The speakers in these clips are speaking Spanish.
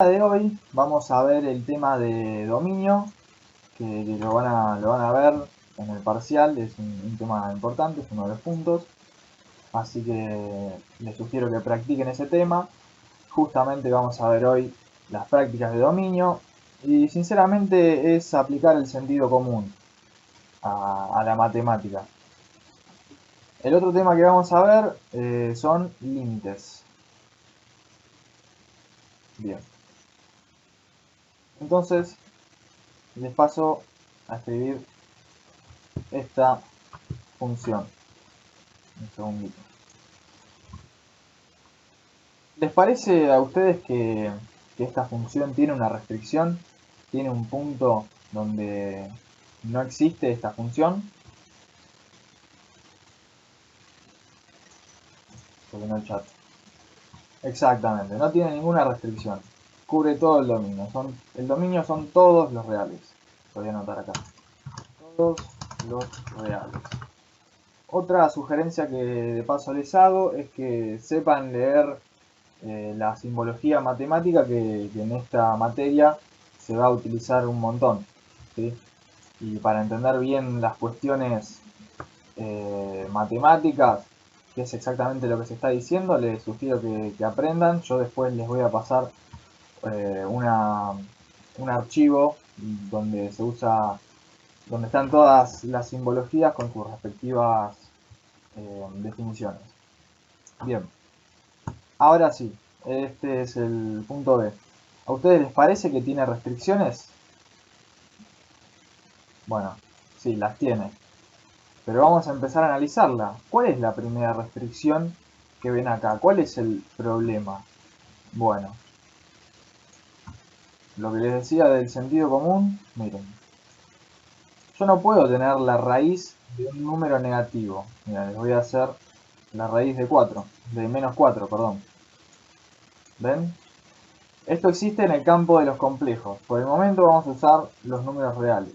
De hoy vamos a ver el tema de dominio, que lo van a ver en el parcial. Es un tema importante, es uno de los puntos, así que les sugiero que practiquen ese tema. Justamente vamos a ver hoy las prácticas de dominio y sinceramente es aplicar el sentido común a la matemática. El otro tema que vamos a ver son límites. Bien, entonces les paso a escribir esta función. Un segundito. ¿Les parece a ustedes que esta función tiene una restricción? ¿Tiene un punto donde no existe esta función? Porque no el chat. Exactamente, no tiene ninguna restricción. Cubre todo el dominio. El dominio son todos los reales. Lo voy a anotar acá. Todos los reales. Otra sugerencia que de paso les hago es que sepan leer la simbología matemática que en esta materia se va a utilizar un montón, ¿sí? Y para entender bien las cuestiones matemáticas, que es exactamente lo que se está diciendo, les sugiero que aprendan. Yo después les voy a pasar un archivo donde se usa, donde están todas las simbologías con sus respectivas definiciones. Bien, ahora sí, este es el punto B. ¿A ustedes les parece que tiene restricciones? Bueno, sí, las tiene. Pero vamos a empezar a analizarla. ¿Cuál es la primera restricción que ven acá? ¿Cuál es el problema? Bueno, lo que les decía del sentido común, miren. Yo no puedo tener la raíz de un número negativo. Mira, les voy a hacer la raíz de 4, de menos 4, perdón. ¿Ven? Esto existe en el campo de los complejos. Por el momento vamos a usar los números reales.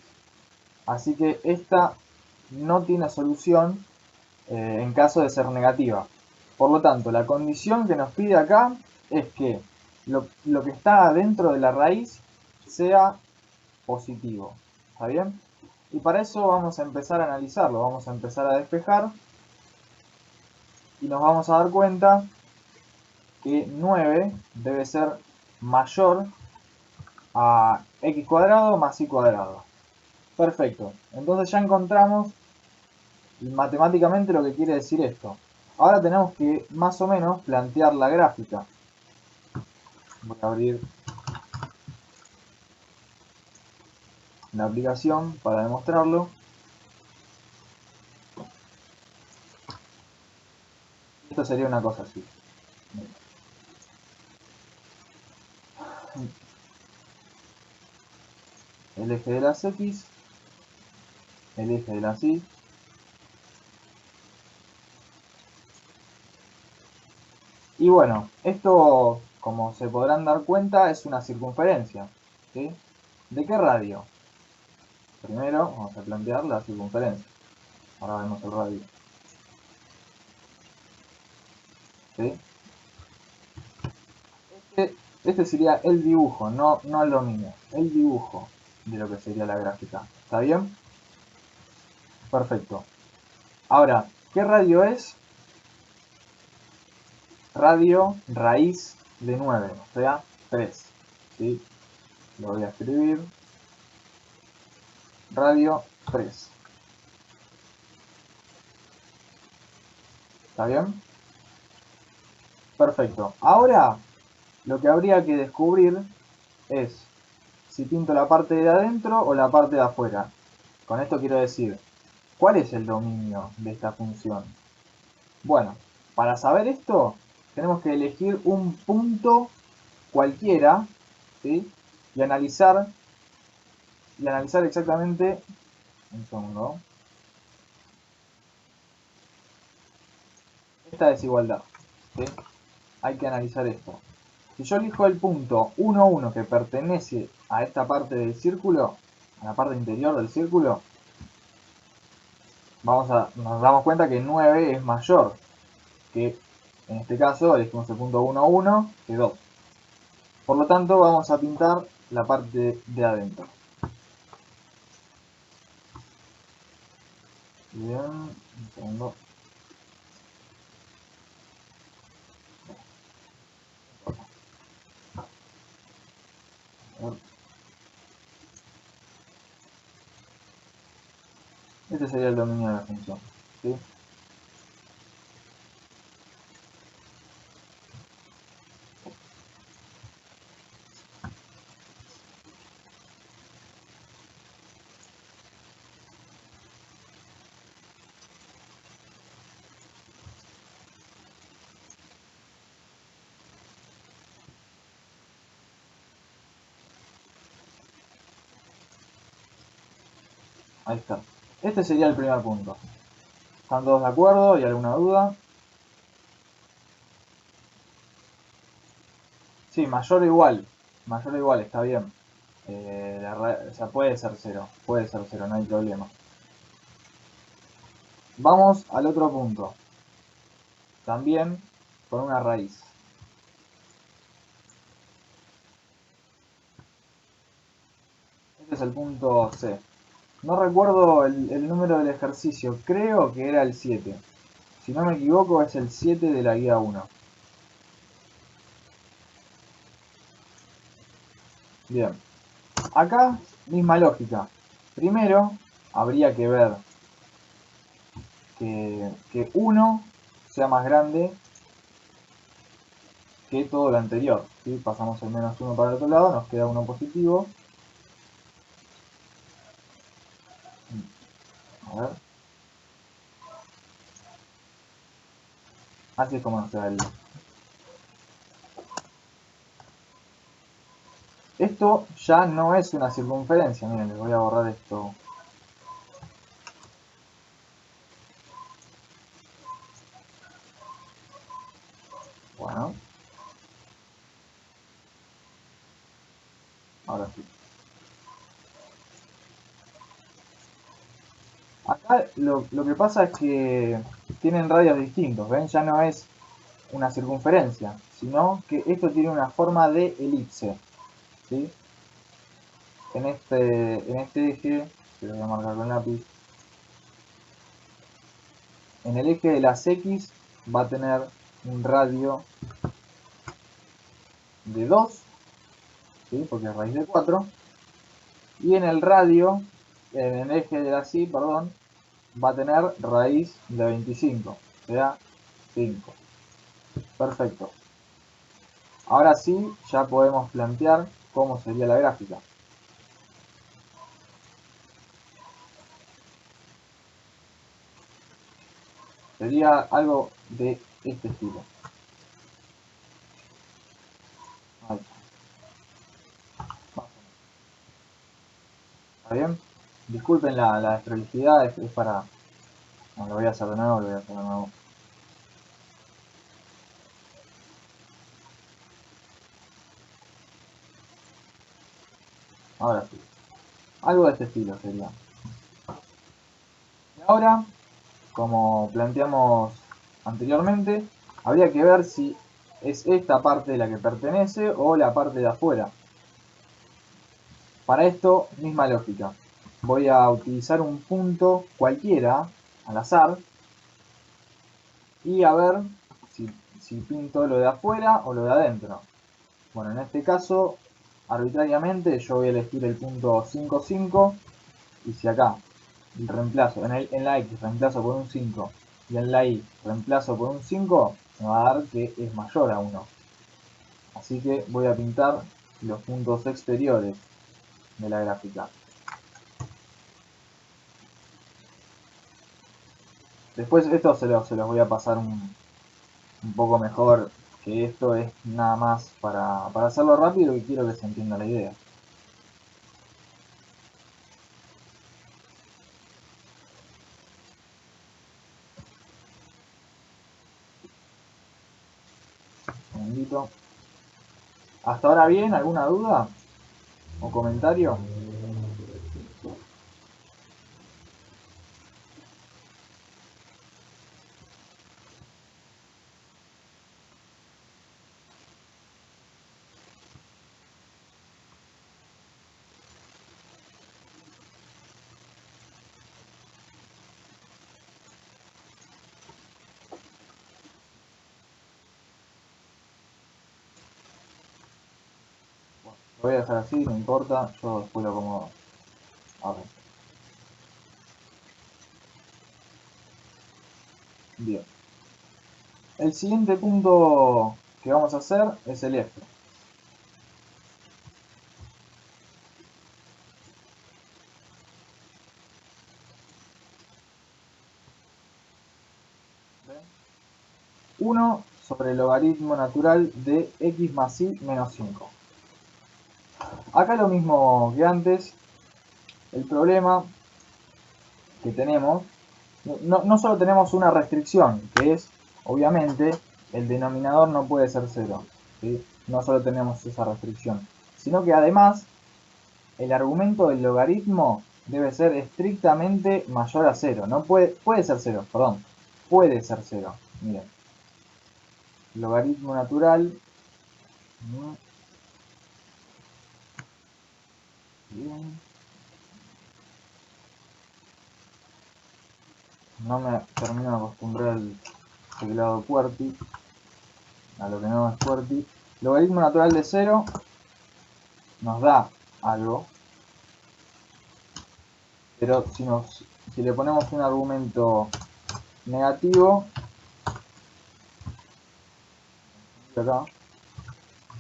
Así que esta no tiene solución en caso de ser negativa. Por lo tanto, la condición que nos pide acá es que lo que está dentro de la raíz sea positivo. ¿Está bien? Y para eso vamos a empezar a analizarlo, vamos a empezar a despejar y nos vamos a dar cuenta que 9 debe ser mayor a x cuadrado más y cuadrado. Perfecto, entonces ya encontramos matemáticamente lo que quiere decir esto. Ahora tenemos que más o menos plantear la gráfica. Voy a abrir la aplicación para demostrarlo. Esto sería una cosa así. El eje de las X, el eje de las Y. Y bueno, esto, como se podrán dar cuenta, es una circunferencia. ¿Sí? ¿De qué radio? Primero vamos a plantear la circunferencia. Ahora vemos el radio. ¿Sí? Este sería el dibujo, no el dominio. El dibujo de lo que sería la gráfica. ¿Está bien? Perfecto. Ahora, ¿qué radio es? Radio raíz de 9, o sea, 3. ¿Sí? Lo voy a escribir. Radio 3. ¿Está bien? Perfecto. Ahora, lo que habría que descubrir es si pinto la parte de adentro o la parte de afuera. Con esto quiero decir, ¿cuál es el dominio de esta función? Bueno, para saber esto, tenemos que elegir un punto cualquiera, ¿sí? y analizar exactamente, un segundo, esta desigualdad. ¿Sí? Hay que analizar esto. Si yo elijo el punto 1, 1 que pertenece a esta parte del círculo, a la parte interior del círculo, nos damos cuenta que 9 es mayor que, en este caso, elegimos el punto 1, 1 que 2. Por lo tanto, vamos a pintar la parte de adentro. Bien, un segundo. Este sería el dominio de la función, ¿sí? Ahí está. Este sería el primer punto. ¿Están todos de acuerdo? ¿Hay alguna duda? Sí, mayor o igual. Mayor o igual, está bien. O sea, puede ser cero, no hay problema. Vamos al otro punto. También con una raíz. Este es el punto C. No recuerdo el número del ejercicio, creo que era el 7. Si no me equivoco es el 7 de la guía 1. Bien. Acá, misma lógica. Primero, habría que ver que 1 sea más grande que todo lo anterior. ¿Sí? Pasamos el menos 1 para el otro lado, nos queda 1 positivo. A ver. Así es como nos quedaría. Esto ya no es una circunferencia. Miren, les voy a borrar esto. Bueno. Ahora sí. Acá lo que pasa es que tienen radios distintos, ¿ven? Ya no es una circunferencia, sino que esto tiene una forma de elipse, ¿sí? En este eje, que lo voy a marcar con lápiz, en el eje de las X va a tener un radio de 2, ¿sí? Porque es raíz de 4, y en el radio, en el eje de las Y, perdón, va a tener raíz de 25, o sea, 5. Perfecto. Ahora sí, ya podemos plantear cómo sería la gráfica. Sería algo de este estilo. Ahí está. ¿Está bien? Disculpen la desprolijidad, es para... No, lo voy a hacer de nuevo, lo voy a hacer de nuevo. Ahora sí. Algo de este estilo sería. Y ahora, como planteamos anteriormente, habría que ver si es esta parte la que pertenece o la parte de afuera. Para esto, misma lógica. Voy a utilizar un punto cualquiera, al azar, y a ver si pinto lo de afuera o lo de adentro. Bueno, en este caso, arbitrariamente, yo voy a elegir el punto 5, 5, y si acá reemplazo, en la X reemplazo por un 5 y en la Y reemplazo por un 5, me va a dar que es mayor a 1. Así que voy a pintar los puntos exteriores de la gráfica. Después esto se los voy a pasar un poco mejor, que esto es nada más para hacerlo rápido y quiero que se entienda la idea. Un segundito. ¿Hasta ahora bien? ¿Alguna duda o comentario? voy a dejar así, no importa, yo después lo acomodo. A ver. Bien. El siguiente punto que vamos a hacer es el F. ¿Ven? 1 sobre el logaritmo natural de x más y menos 5. Acá lo mismo que antes, el problema que tenemos, no solo tenemos una restricción, que es, obviamente, el denominador no puede ser 0, ¿sí? No solo tenemos esa restricción, sino que además el argumento del logaritmo debe ser estrictamente mayor a 0. No puede ser 0, perdón. Puede ser 0. Miren. Logaritmo natural. Bien. No me termino de acostumbrar al teclado QWERTY. A lo que no es QWERTY. Logaritmo natural de 0 nos da algo. Pero si le ponemos un argumento negativo, acá,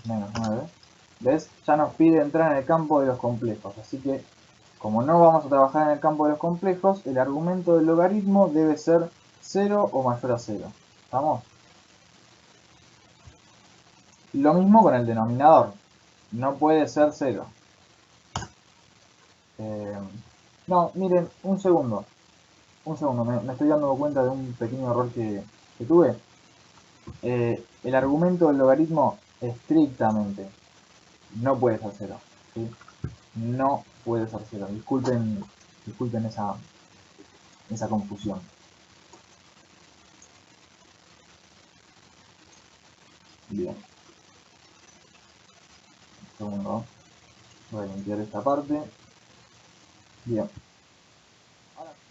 menos 9, ¿ves? Ya nos pide entrar en el campo de los complejos. Así que, como no vamos a trabajar en el campo de los complejos, el argumento del logaritmo debe ser 0 o mayor a 0. ¿Estamos? Lo mismo con el denominador. No puede ser 0. No, miren, un segundo. Un segundo, me estoy dando cuenta de un pequeño error que tuve. El argumento del logaritmo estrictamente no puede ser 0. ¿Sí? No puede ser 0. Disculpen esa confusión. Bien. Un segundo. Voy a limpiar esta parte. Bien.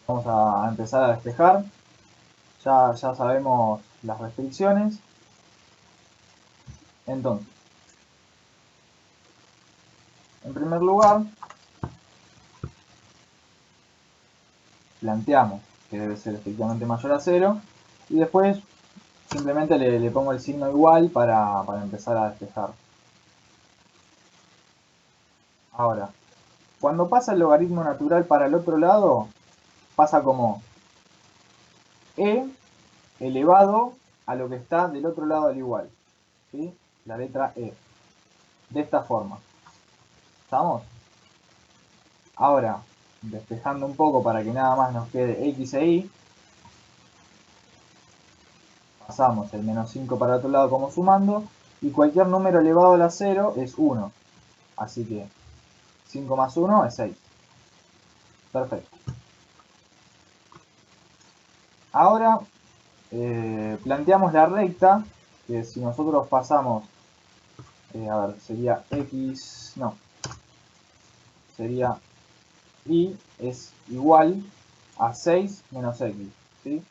Vamos a empezar a despejar. Ya sabemos las restricciones. Entonces, en primer lugar, planteamos que debe ser estrictamente mayor a 0. Y después simplemente le pongo el signo igual para empezar a despejar. Ahora, cuando pasa el logaritmo natural para el otro lado, pasa como e elevado a lo que está del otro lado del igual. ¿Sí? La letra e. De esta forma. ¿Estamos? Ahora, despejando un poco para que nada más nos quede x e y, pasamos el menos 5 para el otro lado como sumando, y cualquier número elevado a la 0 es 1. Así que 5 más 1 es 6. Perfecto. Ahora planteamos la recta, que si nosotros pasamos, a ver, sería x, no, sería y es igual a 6 menos x, ¿sí?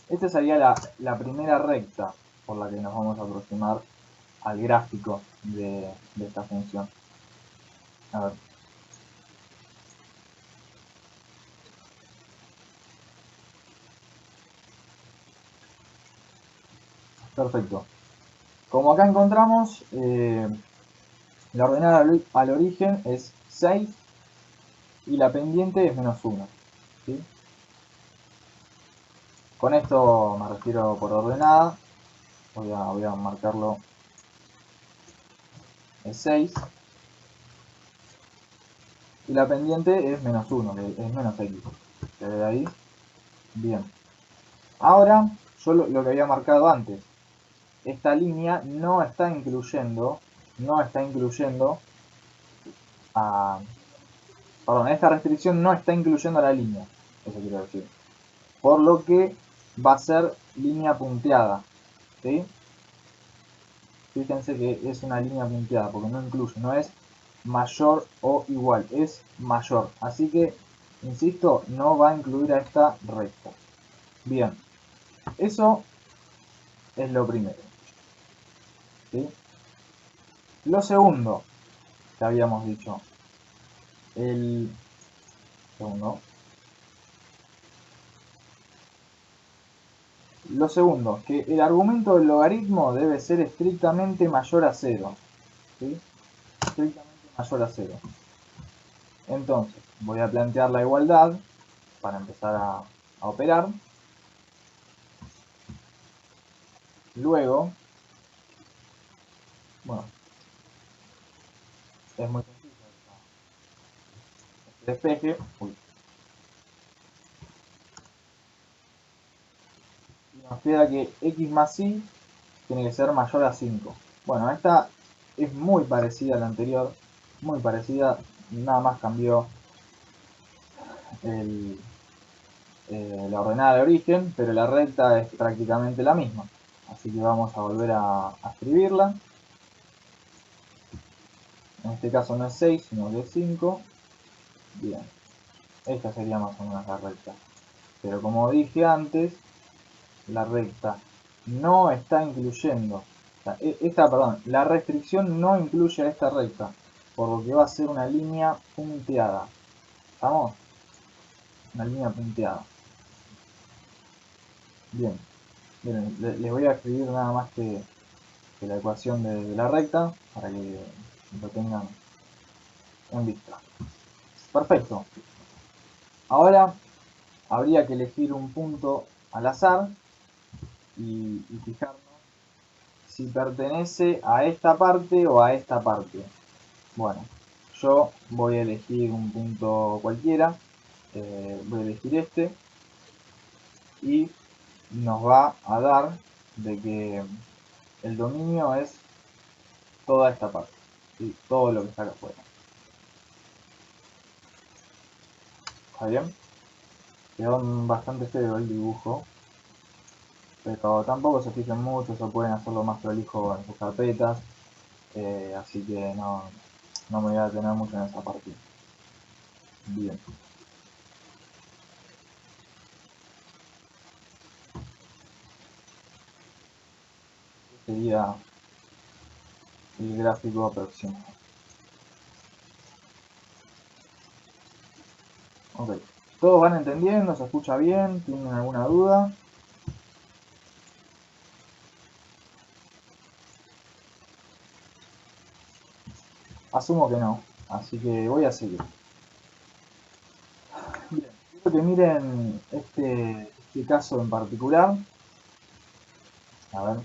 Esta sería la primera recta por la que nos vamos a aproximar al gráfico de esta función. A ver. Perfecto. Como acá encontramos, la ordenada al origen es 6 y la pendiente es menos 1. ¿Sí? Con esto me refiero por ordenada. Voy a marcarlo. Es 6. Y la pendiente es menos 1, que es menos x. ¿Se ve ahí? Bien. Ahora, yo lo que había marcado antes. Esta línea no está incluyendo a... Perdón, esta restricción no está incluyendo a la línea. Eso quiero decir. Por lo que va a ser línea punteada. ¿Sí? Fíjense que es una línea punteada porque no incluye, no es mayor o igual, es mayor. Así que, insisto, no va a incluir a esta recta. Bien, eso es lo primero. ¿Sí? Lo segundo que habíamos dicho, el segundo, lo segundo, que el argumento del logaritmo debe ser estrictamente mayor a 0. ¿Sí? Estrictamente mayor a 0. Entonces, voy a plantear la igualdad para empezar a operar. Luego, bueno, es muy sencillo. Este despeje, y nos queda que x más y tiene que ser mayor a 5. Bueno, esta es muy parecida a la anterior, muy parecida, nada más cambió la ordenada de origen, pero la recta es prácticamente la misma. Así que vamos a volver a escribirla. En este caso no es 6, sino que es 5. Bien, esta sería más o menos la recta. Pero como dije antes, la recta no está incluyendo, o sea, la restricción no incluye a esta recta, por lo que va a ser una línea punteada. ¿Estamos? Una línea punteada. Bien, miren, les voy a escribir nada más que la ecuación de la recta para que lo tengan en vista. Perfecto. Ahora habría que elegir un punto al azar y fijarnos si pertenece a esta parte o a esta parte. Bueno, yo voy a elegir un punto cualquiera, voy a elegir este y nos va a dar de que el dominio es toda esta parte, ¿sí? Todo lo que está acá afuera. ¿Está bien? Quedó bastante feo el dibujo, pero tampoco se fijen mucho, se pueden hacerlo más prolijo en sus carpetas, así que no me voy a detener mucho en esa parte. Bien. Este sería el gráfico aproximado. Ok. ¿Todos van entendiendo? ¿Se escucha bien? ¿Tienen alguna duda? Asumo que no, así que voy a seguir. Bien, quiero que miren este caso en particular. A ver,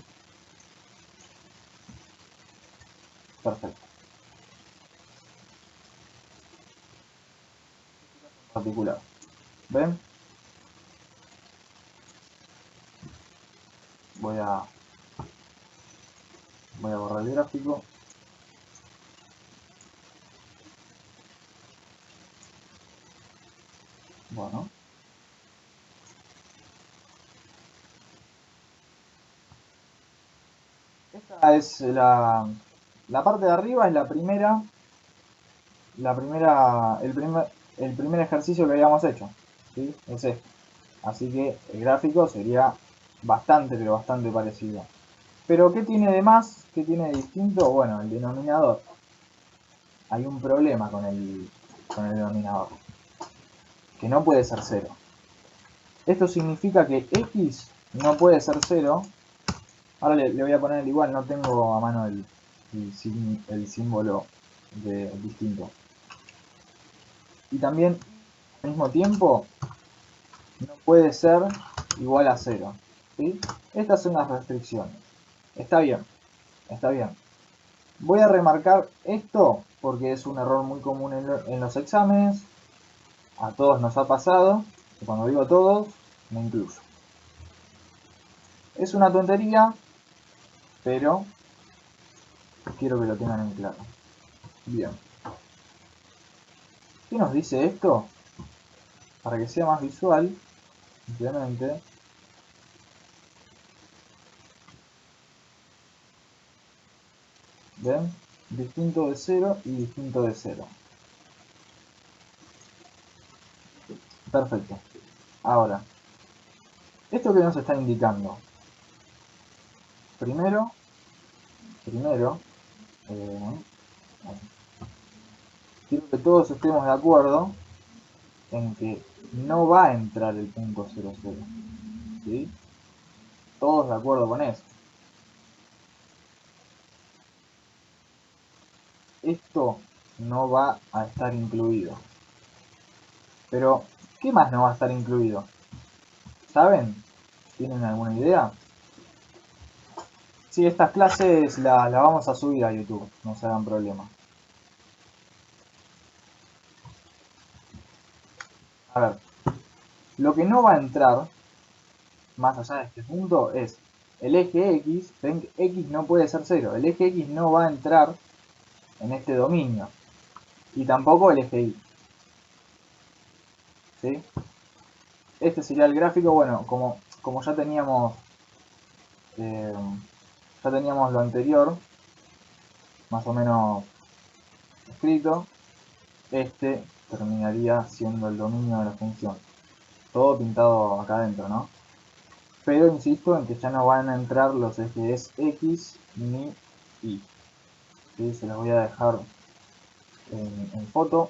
perfecto. En particular. ¿Ven? Voy a, voy a borrar el gráfico. Bueno. Esta es la parte de arriba, es el primer ejercicio que habíamos hecho. ¿Sí? Es este. Así que el gráfico sería bastante, pero bastante parecido. Pero ¿qué tiene de más? ¿Qué tiene de distinto? Bueno, el denominador. Hay un problema con el denominador, que no puede ser 0. Esto significa que x no puede ser 0. Ahora le voy a poner el igual, no tengo a mano el símbolo distinto. Y también, al mismo tiempo, no puede ser igual a 0. ¿Sí? Estas son las restricciones. Está bien, está bien. Voy a remarcar esto porque es un error muy común en los exámenes. A todos nos ha pasado. Y cuando digo todos, me incluyo. Es una tontería, pero quiero que lo tengan en claro. Bien. ¿Qué nos dice esto? Para que sea más visual, simplemente ¿ven? Distinto de 0 y distinto de 0. Perfecto. Ahora, ¿esto qué nos está indicando? Primero, Eh, quiero que todos estemos de acuerdo en que no va a entrar el punto 00. ¿Sí? Todos de acuerdo con eso. Esto no va a estar incluido. Pero, ¿qué más no va a estar incluido? ¿Saben? ¿Tienen alguna idea? Sí, estas clases las vamos a subir a YouTube, no se hagan problema. A ver, lo que no va a entrar, más allá de este punto, es el eje X. Ven que X no puede ser 0. El eje X no va a entrar en este dominio. Y tampoco el eje Y. ¿Sí? Este sería el gráfico. Bueno, como ya teníamos lo anterior más o menos escrito, este terminaría siendo el dominio de la función. Todo pintado acá adentro, ¿no? Pero insisto en que ya no van a entrar los ejes X ni Y. ¿Sí? Se los voy a dejar en foto.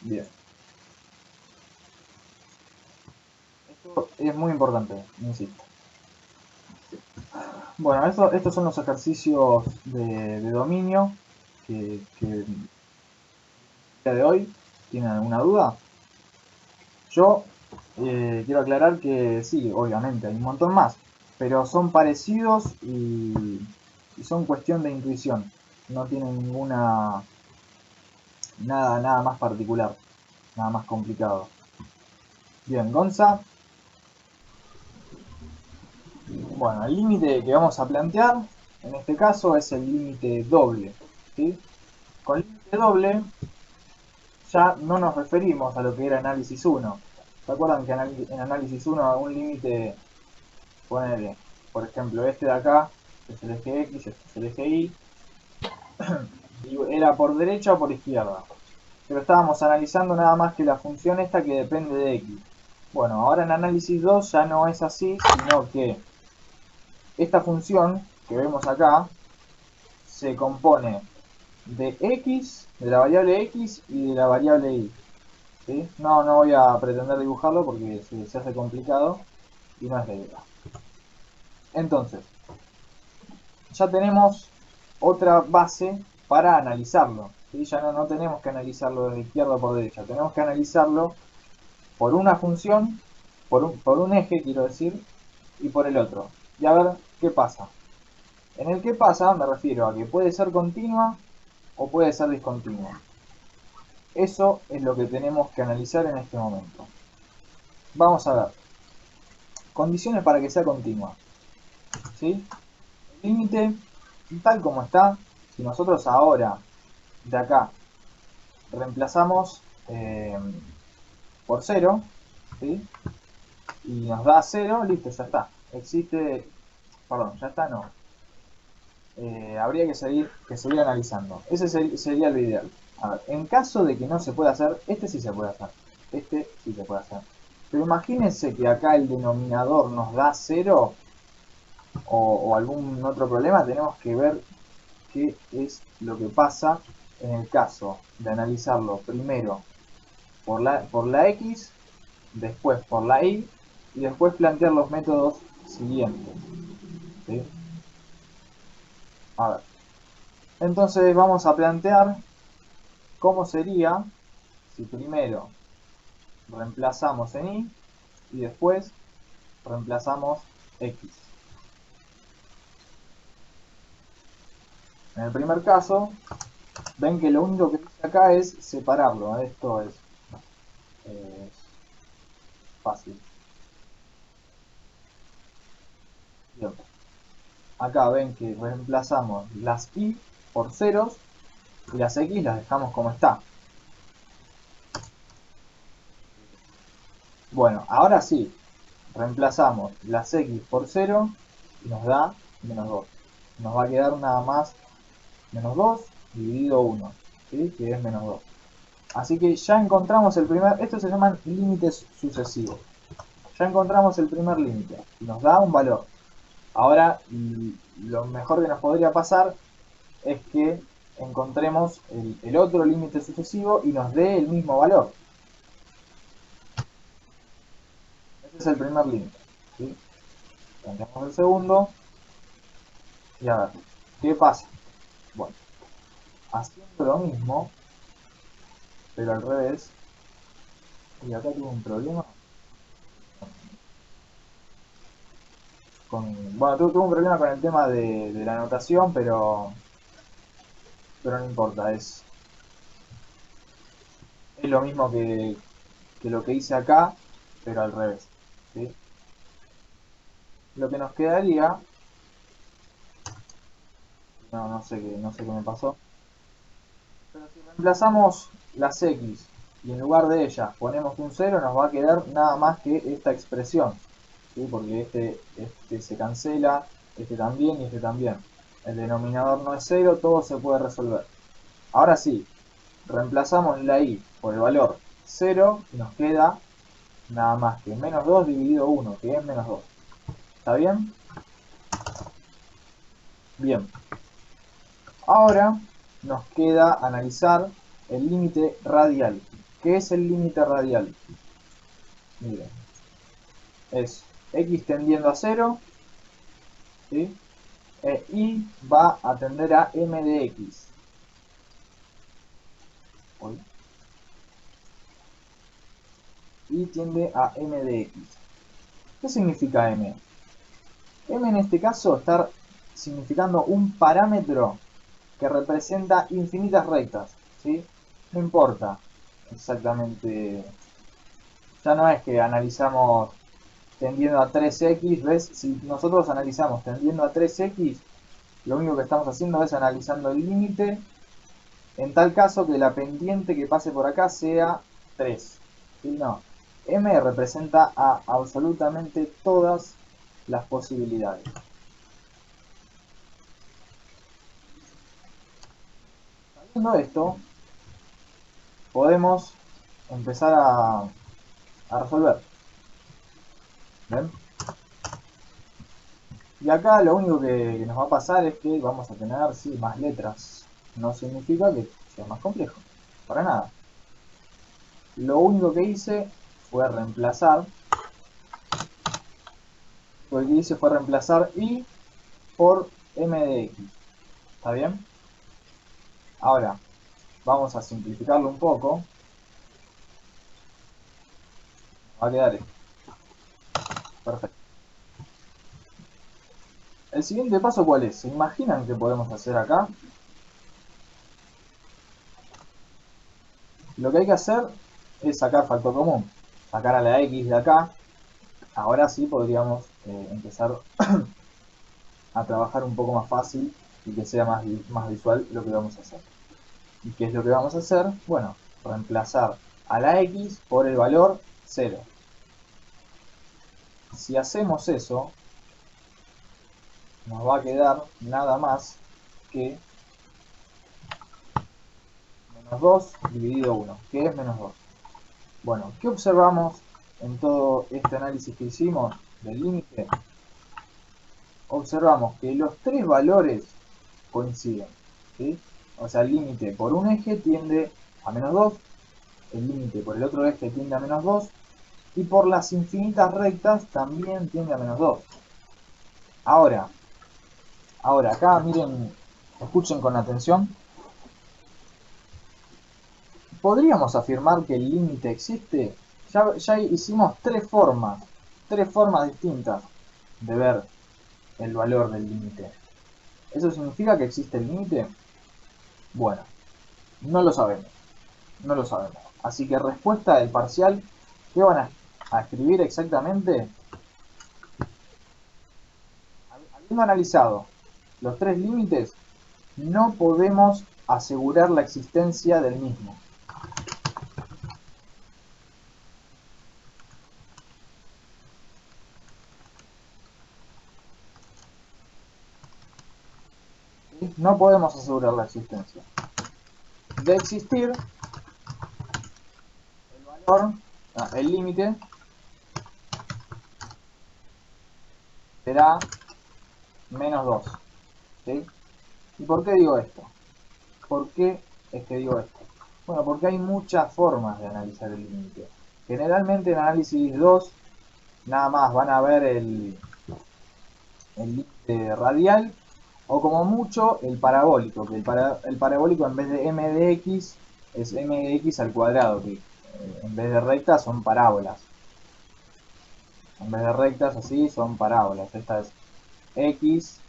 Bien. Esto es muy importante, insisto. Bueno, estos son los ejercicios de dominio que el día de hoy. ¿Tienen alguna duda? Yo quiero aclarar que sí, obviamente, hay un montón más, pero son parecidos y son cuestión de intuición. No tienen nada más particular, nada más complicado. Bien, Gonza. Bueno, el límite que vamos a plantear en este caso es el límite doble. ¿Sí? Con límite doble ya no nos referimos a lo que era análisis 1. ¿Se acuerdan que en análisis 1 un límite, ponele, por ejemplo, este de acá, que es el eje X, este es el eje Y, y era por derecha o por izquierda? Pero estábamos analizando nada más que la función esta que depende de X. Bueno, ahora en análisis 2 ya no es así, sino que esta función que vemos acá se compone de X, de la variable X y de la variable Y. ¿Sí? No voy a pretender dibujarlo porque se hace complicado y no es la idea. Entonces, ya tenemos otra base para analizarlo. ¿Sí? Ya no tenemos que analizarlo desde izquierda por derecha, tenemos que analizarlo por una función, por un eje, quiero decir, y por el otro. Y a ver qué pasa. En el que pasa me refiero a que puede ser continua o puede ser discontinua. Eso es lo que tenemos que analizar en este momento. Vamos a ver. Condiciones para que sea continua. ¿Sí? El límite, tal como está, si nosotros ahora, de acá, reemplazamos por 0, ¿sí? Y nos da 0, listo, ya está. Existe, perdón, ya está, no. Habría que seguir analizando. Ese sería lo ideal. A ver, en caso de que no se pueda hacer, este sí se puede hacer. Este sí se puede hacer. Pero imagínense que acá el denominador nos da 0 o algún otro problema, tenemos que ver qué es lo que pasa en el caso de analizarlo primero por la X, después por la Y y después plantear los métodos siguientes. ¿Sí? A ver. Entonces vamos a plantear cómo sería si primero reemplazamos en Y y después reemplazamos X. En el primer caso, ven que lo único que hice acá es separarlo. Esto es fácil. Bien. Acá ven que reemplazamos las Y por ceros y las X las dejamos como está. Bueno, ahora sí, reemplazamos las X por 0 y nos da -2. nos va a quedar nada más menos 2 dividido 1, ¿sí? Que es menos 2. Así que ya encontramos el primer, estos se llaman límites sucesivos. Ya encontramos el primer límite y nos da un valor. Ahora, lo mejor que nos podría pasar es que encontremos el otro límite sucesivo y nos dé el mismo valor. Ese es el primer límite, ¿sí? Planteamos el segundo y a ver, ¿qué pasa? Bueno, haciendo lo mismo, pero al revés, y acá tuve un problema bueno, tuve un problema con el tema de la anotación, pero no importa, es lo mismo que lo que hice acá, pero al revés, ¿sí? Lo que nos quedaría, no sé qué me pasó, pero si reemplazamos las x y en lugar de ellas ponemos un 0, nos va a quedar nada más que esta expresión, ¿sí? Porque este se cancela, este también y este también. El denominador no es 0, todo se puede resolver. Ahora sí, reemplazamos la y por el valor 0 y nos queda nada más que menos 2 dividido 1, que es menos 2. ¿Está bien? Bien. Ahora nos queda analizar el límite radial. ¿Qué es el límite radial? Miren, es x tendiendo a 0, ¿sí? Y va a tender a m de x. Y tiende a m de x. ¿Qué significa m? M en este caso está significando un parámetro que representa infinitas rectas, ¿sí? No importa exactamente, ya no es que analizamos tendiendo a 3x, ¿ves? Si nosotros analizamos tendiendo a 3x, lo único que estamos haciendo es analizando el límite, en tal caso que la pendiente que pase por acá sea 3, ¿sí? No, m representa a absolutamente todas las posibilidades. Sabiendo esto, podemos empezar a resolver. ¿Ven? Y acá lo único que nos va a pasar es que vamos a tener, sí, más letras. No significa que sea más complejo, para nada. Lo único que hice fue reemplazar, y por m de x. ¿Está bien? Ahora, vamos a simplificarlo un poco. Va a quedar esto. Perfecto. El siguiente paso, ¿cuál es? ¿Se imaginan qué podemos hacer acá? Lo que hay que hacer es sacar factor común. Sacar a la x de acá. Ahora sí podríamos empezar a trabajar un poco más fácil y que sea más visual lo que vamos a hacer. ¿Y qué es lo que vamos a hacer? Bueno, reemplazar a la x por el valor 0. Si hacemos eso, nos va a quedar nada más que menos 2 dividido 1, que es menos 2. Bueno, ¿qué observamos en todo este análisis que hicimos del límite? Observamos que los tres valores coinciden, ¿sí? O sea, el límite por un eje tiende a menos 2, el límite por el otro eje tiende a menos 2, y por las infinitas rectas también tiende a menos 2. Ahora acá miren, escuchen con atención. ¿Podríamos afirmar que el límite existe? Ya hicimos tres formas distintas de ver el valor del límite. ¿Eso significa que existe el límite? Bueno, no lo sabemos. No lo sabemos. Así que respuesta del parcial, ¿qué van a escribir exactamente? Habiendo analizado los tres límites, no podemos asegurar la existencia del mismo. ¿sí? No podemos asegurar la existencia. De existir, el valor, el límite, será menos 2. ¿Sí? ¿Y por qué digo esto? ¿Por qué es que digo esto? Bueno, porque hay muchas formas de analizar el límite. Generalmente en análisis 2 nada más van a ver el límite radial o como mucho el parabólico, que el parabólico en vez de m de x es m de x al cuadrado, que en vez de rectas son parábolas. En vez de rectas así son parábolas. Esta es x,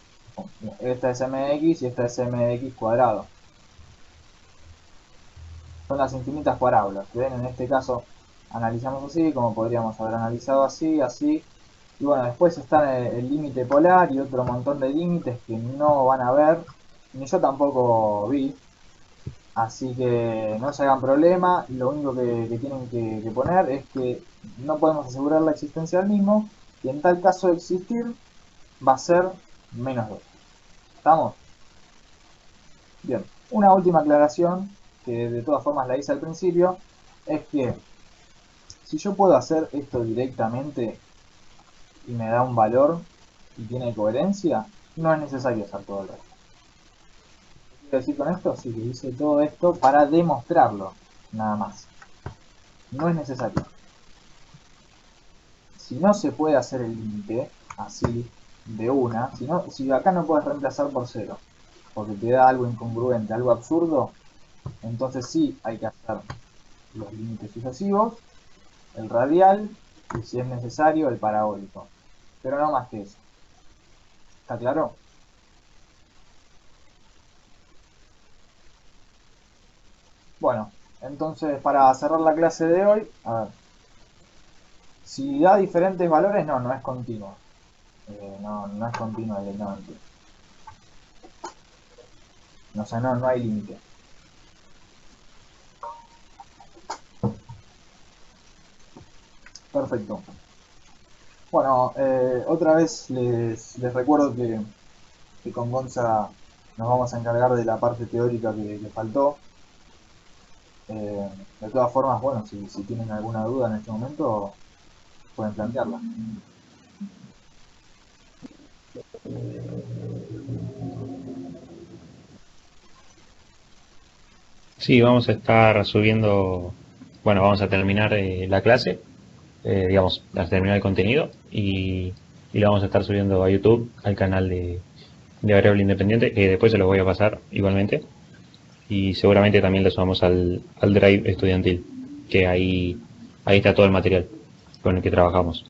esta es m de x y esta es m de x cuadrado. Son las infinitas parábolas. ¿Ven? En este caso analizamos así, como podríamos haber analizado así, así. Y bueno, después está el límite polar y otro montón de límites que no van a ver, ni yo tampoco vi. Así que no se hagan problema, lo único que tienen que poner es que no podemos asegurar la existencia del mismo y en tal caso de existir va a ser menos 2. ¿Estamos? Bien, una última aclaración que de todas formas la hice al principio es que si yo puedo hacer esto directamente y me da un valor y tiene coherencia, no es necesario hacer todo el resto. ¿Qué quiero decir con esto? Sí, que hice todo esto para demostrarlo, nada más. No es necesario. Si no se puede hacer el límite así de una, si acá no puedes reemplazar por cero, porque te da algo incongruente, algo absurdo, entonces sí hay que hacer los límites sucesivos, el radial y si es necesario el parabólico. Pero no más que eso. ¿Está claro? Bueno, entonces para cerrar la clase de hoy, a ver, si da diferentes valores, no es continuo. No es continuo directamente. O sea, no hay límite. Perfecto. Bueno, otra vez les recuerdo que con Gonza nos vamos a encargar de la parte teórica que faltó. De todas formas, bueno, si tienen alguna duda en este momento, pueden plantearla. Sí, vamos a estar subiendo, bueno, vamos a terminar la clase, digamos, a terminar el contenido y lo vamos a estar subiendo a YouTube, al canal de Variable Independiente, que después se los voy a pasar igualmente. Y seguramente también lo subamos al Drive estudiantil, que ahí está todo el material con el que trabajamos.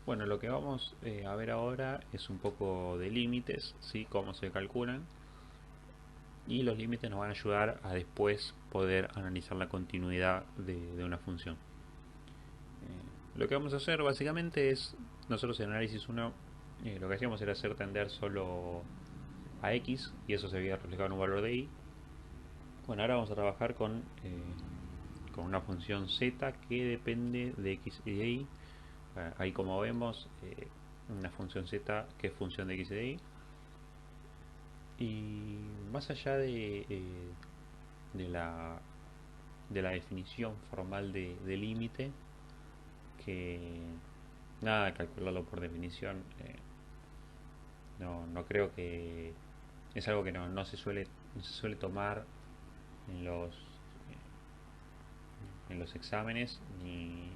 Bueno, lo que vamos a ver ahora es un poco de límites, ¿sí? Cómo se calculan. Y los límites nos van a ayudar a después poder analizar la continuidad de una función. Lo que vamos a hacer básicamente es, nosotros en análisis 1 lo que hacíamos era hacer tender solo a x y eso se veía reflejado en un valor de y. Bueno, ahora vamos a trabajar con una función z que depende de x y de y. Ahí como vemos, una función z que es función de x y de y. Y más allá de la, de la definición formal de límite, que nada, calcularlo por definición, no creo que es algo que no se suele tomar en en los exámenes ni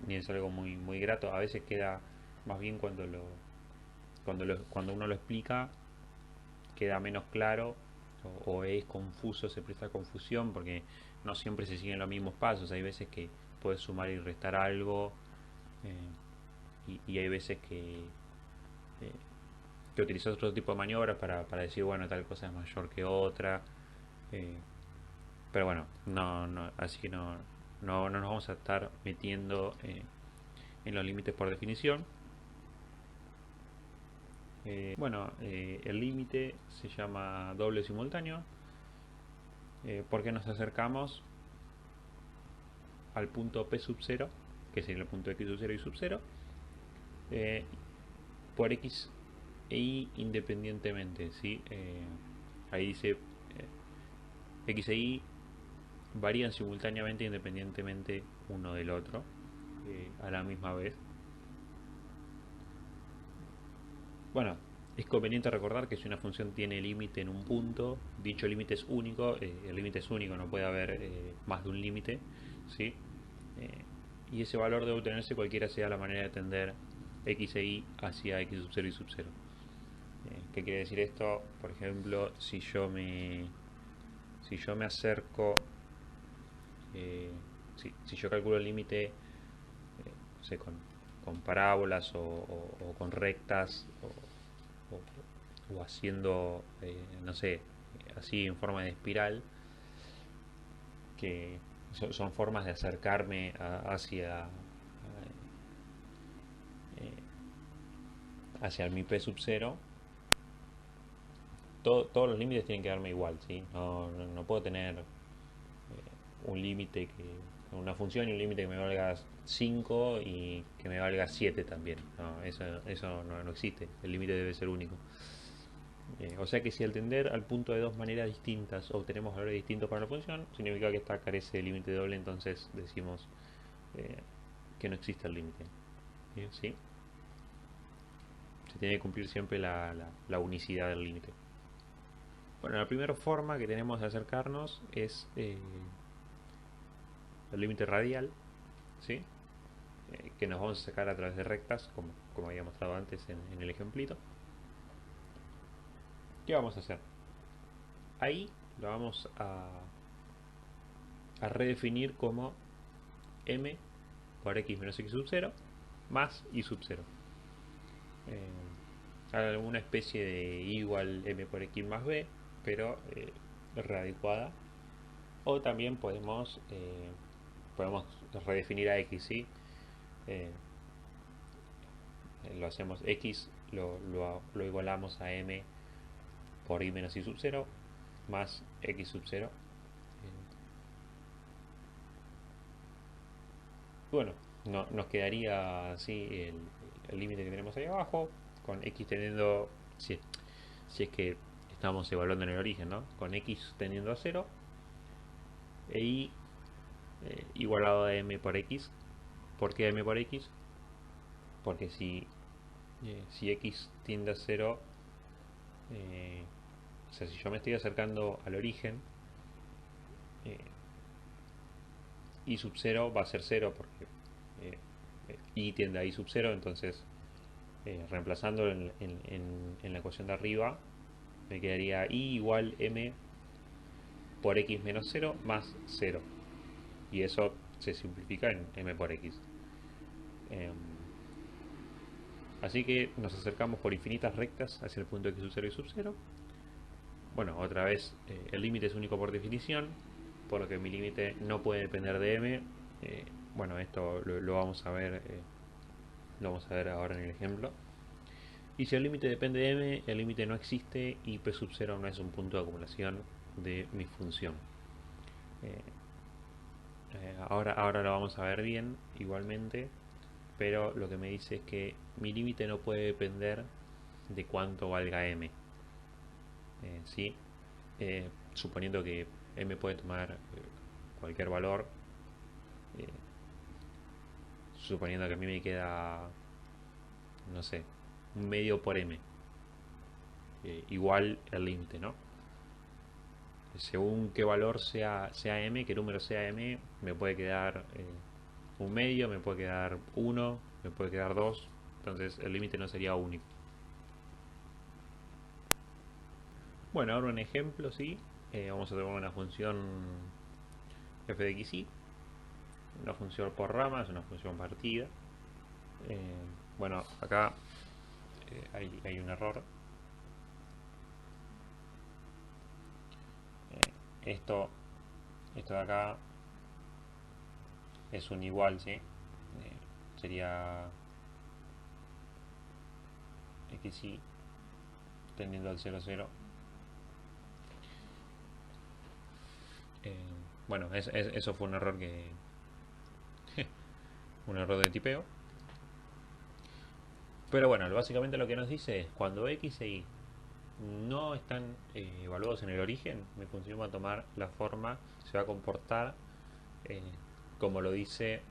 es algo muy grato. A veces queda más bien cuando uno lo explica queda menos claro o es confuso, se presta confusión porque no siempre se siguen los mismos pasos. Hay veces que puedes sumar y restar algo y hay veces eh, que utilizas otro tipo de maniobras para decir, bueno, tal cosa es mayor que otra. eh, pero bueno, así que no nos vamos a estar metiendo en los límites por definición. Bueno, el límite se llama doble simultáneo porque nos acercamos al punto P sub 0, que sería el punto X sub 0 y sub 0, eh, por X e Y independientemente, ¿sí? ahí dice X e Y varían simultáneamente independientemente uno del otro a la misma vez. Bueno, es conveniente recordar que si una función tiene límite en un punto, dicho límite es único, el límite es único, no puede haber más de un límite, ¿sí? Y ese valor debe obtenerse cualquiera sea la manera de tender x e y hacia x sub 0 y sub 0. ¿Qué quiere decir esto? Por ejemplo, si yo me acerco, si yo calculo el límite, no sé, con parábolas o con rectas o haciendo, no sé, así en forma de espiral, que son formas de acercarme hacia mi P sub 0. Todos los límites tienen que darme igual, ¿sí? No puedo tener un límite una función y un límite que me valga 5 y que me valga 7 también. No, eso no existe. El límite debe ser único. O sea que si al tender al punto de dos maneras distintas obtenemos valores distintos para la función, significa que esta carece de límite doble, entonces decimos que no existe el límite. ¿Sí? Se tiene que cumplir siempre la unicidad del límite. Bueno, la primera forma que tenemos de acercarnos es el límite radial, ¿sí? Que nos vamos a sacar a través de rectas, como había mostrado antes en el ejemplito. ¿Qué vamos a hacer? Ahí lo vamos a redefinir como m por x menos x sub 0 más y sub 0. Alguna especie de y igual m por x más b, pero readecuada. O también podemos redefinir a x, ¿sí? Lo hacemos x, lo igualamos a m por y menos y sub 0 más x sub 0. Bueno, nos quedaría así el límite que tenemos ahí abajo, con x teniendo, si es que estamos evaluando en el origen, ¿no? Con x tendiendo a 0 e y igualado a m por x. ¿Por qué m por x? Porque si x tiende a 0, o sea, si yo me estoy acercando al origen, y sub 0 va a ser 0 porque y tiende a y sub 0, entonces reemplazando en la ecuación de arriba me quedaría y igual m por x menos 0 más 0, y eso se simplifica en m por x. Así que nos acercamos por infinitas rectas hacia el punto x sub 0 y sub 0. Bueno, otra vez el límite es único por definición, por lo que mi límite no puede depender de m. Bueno, esto lo vamos a ver ahora en el ejemplo. Y si el límite depende de m, el límite no existe y p sub 0 no es un punto de acumulación de mi función. Ahora lo vamos a ver bien igualmente, pero lo que me dice es que mi límite no puede depender de cuánto valga m. ¿Sí? Suponiendo que m puede tomar cualquier valor, suponiendo que a mí me queda, no sé, un medio por m, igual el límite, ¿no? Según qué valor sea m, qué número sea m, me puede quedar un medio, me puede quedar 1, me puede quedar 2, entonces el límite no sería único. Bueno, ahora un ejemplo, ¿sí? Vamos a tomar una función f de x y, una función por ramas, una función partida. Bueno, acá hay un error. Esto de acá es un igual, ¿sí? Sería x y tendiendo al 0, 0. Bueno, eso fue un error un error de tipeo. Pero bueno, básicamente lo que nos dice es cuando x e y no están evaluados en el origen, mi función va a tomar la forma, se va a comportar eh, como lo dice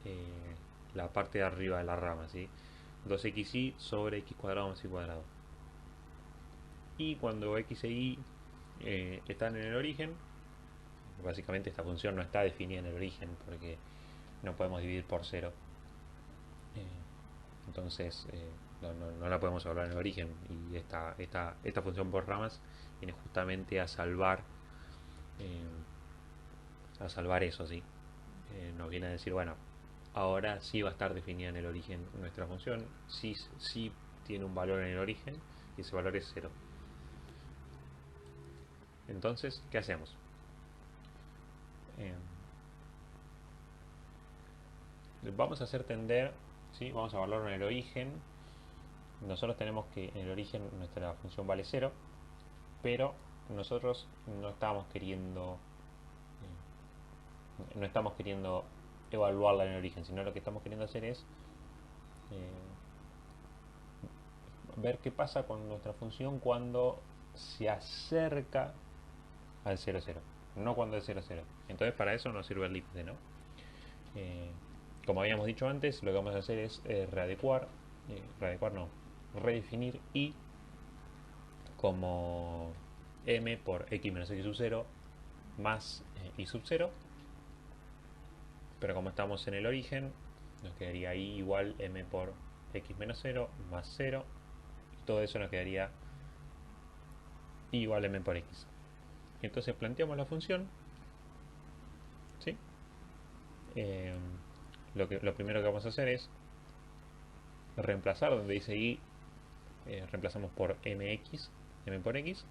eh, la parte de arriba de la rama, ¿sí? 2xy sobre x cuadrado más y cuadrado. Y cuando x e y están en el origen, básicamente esta función no está definida en el origen porque no podemos dividir por cero. Entonces no la podemos evaluar en el origen. Y esta función por ramas viene justamente eh, a salvar eso, ¿sí? Nos viene a decir, bueno, ahora sí va a estar definida en el origen nuestra función, sí tiene un valor en el origen y ese valor es cero. Entonces, ¿qué hacemos? Eh, Vamos a hacer tender, ¿sí? Vamos a evaluarlo en el origen. Nosotros tenemos que en el origen nuestra función vale cero, pero nosotros no estamos queriendo evaluarla en el origen, sino lo que estamos queriendo hacer es eh, ver qué pasa con nuestra función cuando se acerca al 0,0, no cuando es 0,0. Entonces para eso nos sirve el límite, ¿no? Eh, Como habíamos dicho antes, lo que vamos a hacer es redefinir y como m por x menos x sub 0 más y sub 0, pero como estamos en el origen, nos quedaría y igual m por x menos 0 más 0, y todo eso nos quedaría y igual m por x. Entonces planteamos la función, ¿sí? Eh, lo primero que vamos a hacer es reemplazar donde dice y, reemplazamos por mx, m por x,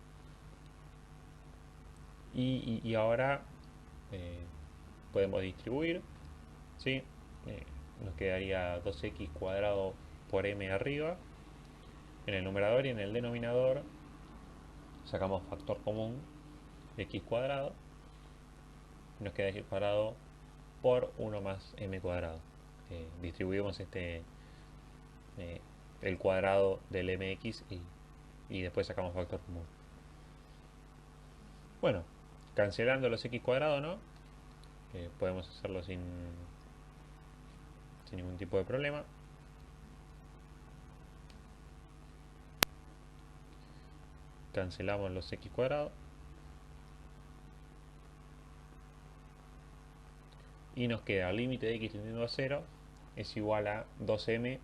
y ahora eh, podemos distribuir, ¿sí? Nos quedaría 2x cuadrado por m arriba en el numerador, y en el denominador sacamos factor común de x cuadrado, y nos queda x cuadrado por 1 más m cuadrado. Distribuimos eh, el cuadrado del mx y después sacamos factor común. Bueno, cancelando los x cuadrados, ¿no? Podemos hacerlo sin ningún tipo de problema. Cancelamos los x cuadrados y nos queda el límite de x tendiendo a 0 es igual a 2m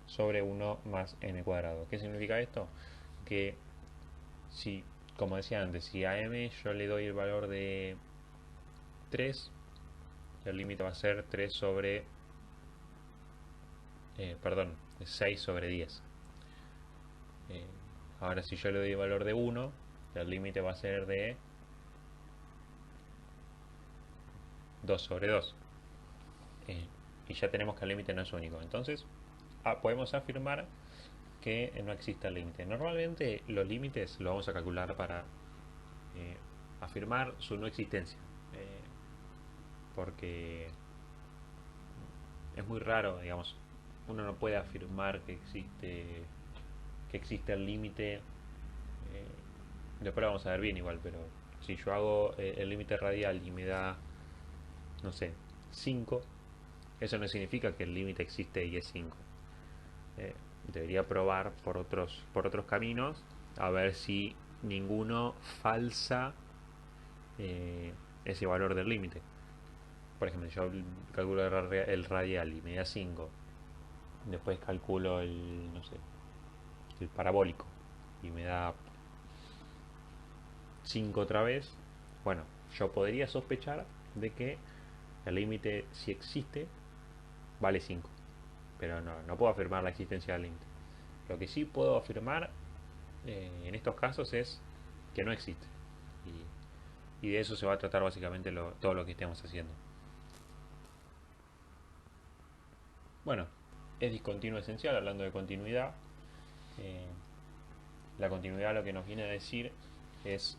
sobre 1 más m cuadrado. ¿Qué significa esto? Que si, como decía antes, si a m yo le doy el valor de 3, el límite va a ser 3 sobre perdón, 6 sobre 10. Ahora si yo le doy el valor de 1, el límite va a ser de 2 sobre 2. Y ya tenemos que el límite no es único. Entonces podemos afirmar que no existe el límite. Normalmente los límites los vamos a calcular para afirmar su no existencia. Porque es muy raro, digamos, uno no puede afirmar que existe el límite. Después lo vamos a ver bien igual, pero si yo hago el límite radial y me da, no sé, 5, eso no significa que el límite existe y es 5. Debería probar por otros caminos a ver si ninguno falsa ese valor del límite. Por ejemplo, yo calculo el radial y me da 5. Después calculo no sé, el parabólico y me da 5 otra vez. Bueno, yo podría sospechar de que el límite, si existe, vale 5. Pero no puedo afirmar la existencia del límite. Lo que sí puedo afirmar en estos casos es que no existe. Y de eso se va a tratar básicamente todo lo que estemos haciendo. Bueno, es discontinuo esencial, hablando de continuidad. Eh, la continuidad lo que nos viene a decir es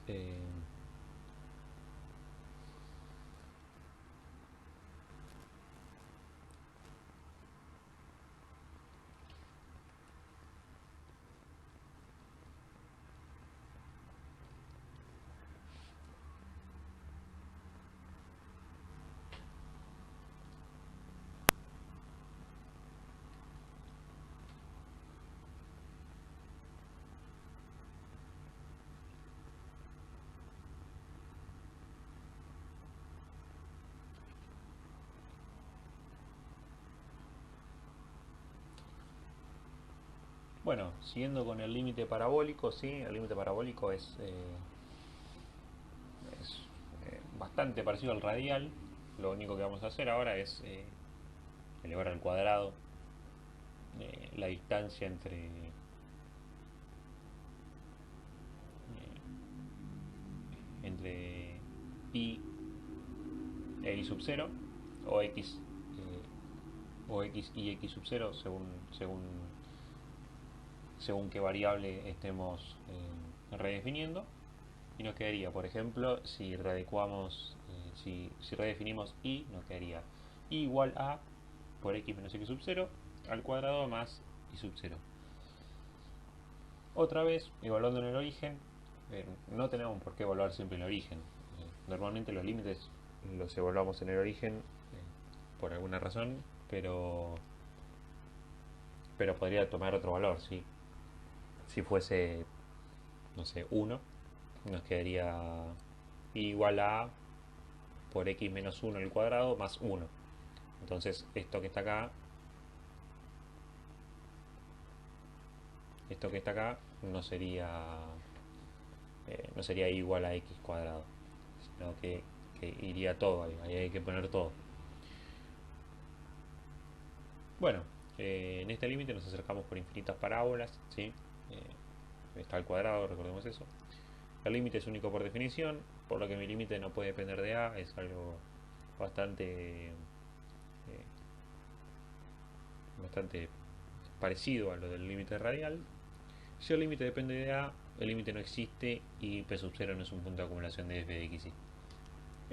Bueno, siguiendo con el límite parabólico, sí, el límite parabólico es bastante parecido al radial. Lo único que vamos a hacer ahora es elevar al cuadrado la distancia entre i e i sub 0 o x o x y x sub 0 según qué variable estemos redefiniendo. Y nos quedaría, por ejemplo, si redefinimos y, nos quedaría i igual a por x menos x sub 0 al cuadrado más y sub 0. Otra vez, evaluando en el origen, no tenemos por qué evaluar siempre en el origen. Normalmente los límites los evaluamos en el origen por alguna razón, pero podría tomar otro valor, ¿sí? Si fuese, no sé, 1, nos quedaría igual a por x menos 1 al cuadrado más 1. Entonces esto que está acá no sería igual a x cuadrado, sino que iría todo, ahí hay que poner todo. Bueno, en este límite nos acercamos por infinitas parábolas, ¿sí? Está al cuadrado, recordemos eso. El límite es único por definición, por lo que mi límite no puede depender de a, es algo bastante parecido a lo del límite radial. Si el límite depende de a, el límite no existe y p sub 0 no es un punto de acumulación de f de x y.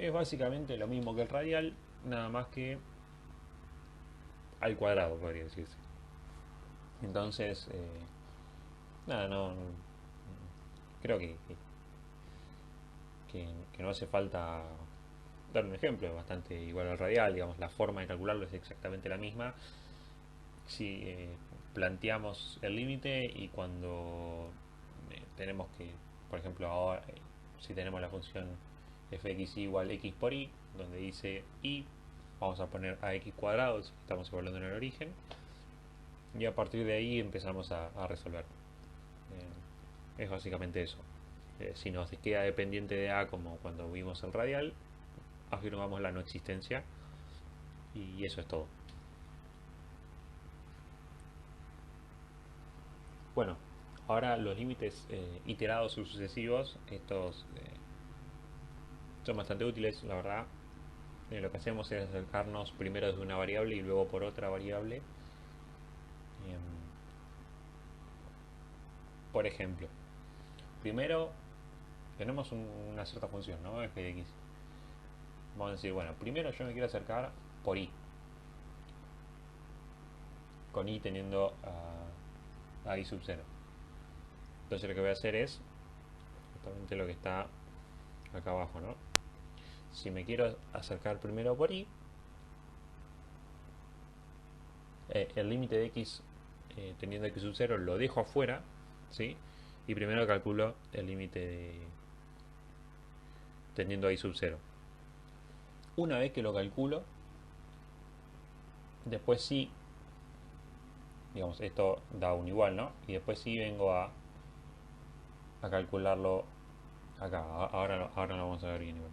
Es básicamente lo mismo que el radial, nada más que al cuadrado, podría decirse. Entonces, nada, no creo que no hace falta dar un ejemplo, es bastante igual al radial, digamos, la forma de calcularlo es exactamente la misma. Si planteamos el límite y cuando tenemos que, por ejemplo, ahora, si tenemos la función fx igual x por y, donde dice y, vamos a poner ax cuadrado, si estamos evaluando en el origen, y a partir de ahí empezamos a resolver. Es básicamente eso. Si nos queda dependiente de a, como cuando vimos el radial, afirmamos la no existencia y eso es todo. Bueno, ahora los límites iterados o sucesivos, estos son bastante útiles, la verdad. Lo que hacemos es acercarnos primero desde una variable y luego por otra variable. Por ejemplo, primero tenemos una cierta función, ¿no? F de x. Vamos a decir, bueno, primero yo me quiero acercar por y, con y teniendo a i sub 0. Entonces lo que voy a hacer es justamente lo que está acá abajo, ¿no? Si me quiero acercar primero por y, el límite de x teniendo x sub 0 lo dejo afuera, ¿sí? Y primero calculo el límite teniendo a i sub 0. Una vez que lo calculo, después sí, digamos, esto da un igual, ¿no? Y después sí vengo a calcularlo acá. Ahora lo vamos a ver bien igual.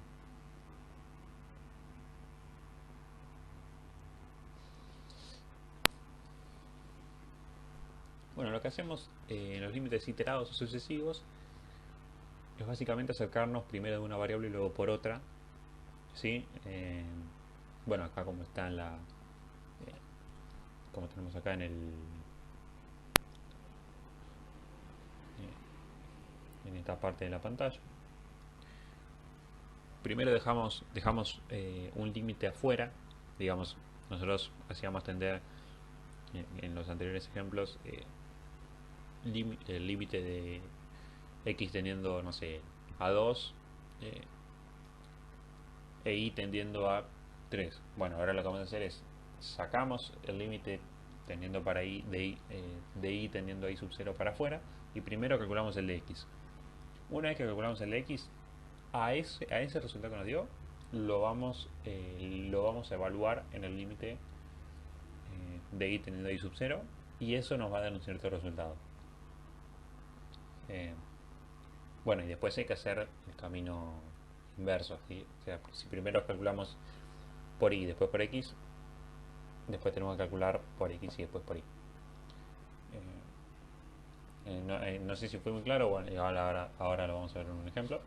Bueno, lo que hacemos en los límites iterados o sucesivos es básicamente acercarnos primero de una variable y luego por otra, ¿sí? Bueno, acá como está en la... como tenemos acá en esta parte de la pantalla. Primero dejamos un límite afuera, digamos, nosotros hacíamos tender en los anteriores ejemplos el límite de x tendiendo, no sé, a 2 e y tendiendo a 3. Bueno, ahora lo que vamos a hacer es sacamos el límite tendiendo para y de y tendiendo a i sub 0 para afuera y primero calculamos el de x. Una vez que calculamos el de x, a ese resultado que nos dio lo vamos a evaluar en el límite de y teniendo a i sub 0 y eso nos va a dar un cierto resultado. Bueno, y después hay que hacer el camino inverso, ¿sí? O sea, si primero calculamos por y después por x, después tenemos que calcular por x y después por y. No sé si fue muy claro, bueno, y ahora lo vamos a ver en un ejemplo.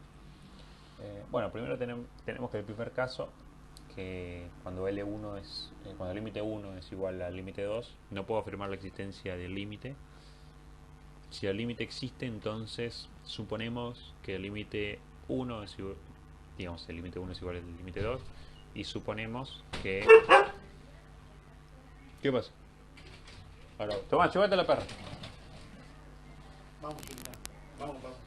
Bueno, primero tenemos que el primer caso, que cuando L1 es, cuando el límite 1 es igual al límite 2, no puedo afirmar la existencia del límite. Si el límite existe, entonces suponemos que el límite 1 es igual, digamos, el límite 1 es igual al límite 2, y suponemos que... ¿Qué pasa? Ahora, toma, llévate a la perra. Vamos, Gilda. Vamos, vamos.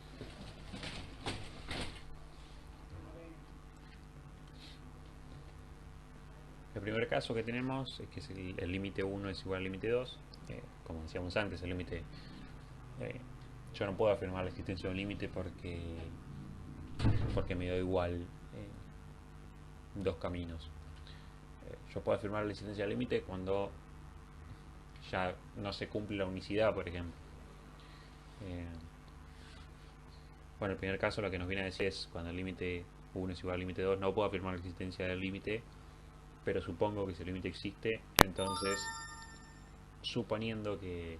El primer caso que tenemos es que el límite 1 es igual al límite 2. Como decíamos antes, el límite... yo no puedo afirmar la existencia de un límite porque me da igual dos caminos. Yo puedo afirmar la existencia del límite cuando ya no se cumple la unicidad, por ejemplo. Bueno, el primer caso lo que nos viene a decir es cuando el límite 1 es igual al límite 2, no puedo afirmar la existencia del límite, pero supongo que si el límite existe, entonces suponiendo que,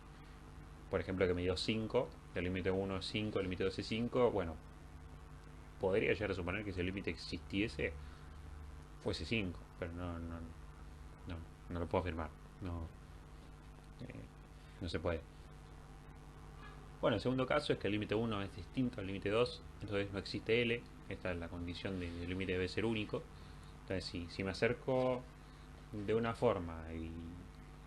por ejemplo, que me dio 5, el límite 1 es 5, el límite 2 es 5, bueno, podría llegar a suponer que si el límite existiese, fuese 5, pero no lo puedo afirmar, no se puede. Bueno, el segundo caso es que el límite 1 es distinto al límite 2, entonces no existe L, esta es la condición del límite debe ser único. Entonces si me acerco de una forma y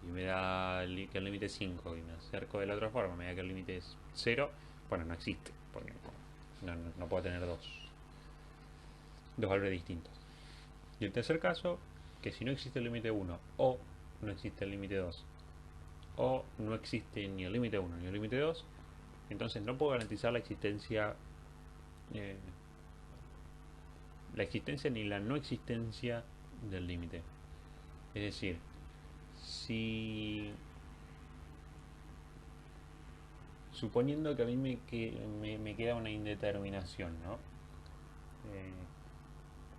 me da que el límite es 5 y me acerco de la otra forma, me da que el límite es 0, bueno, no existe, porque no puedo tener dos valores distintos. Y el tercer caso, que si no existe el límite 1 o no existe el límite 2 o no existe ni el límite 1 ni el límite 2, entonces no puedo garantizar la existencia ni la no existencia del límite. Es decir, si suponiendo que a mí me queda una indeterminación, ¿no?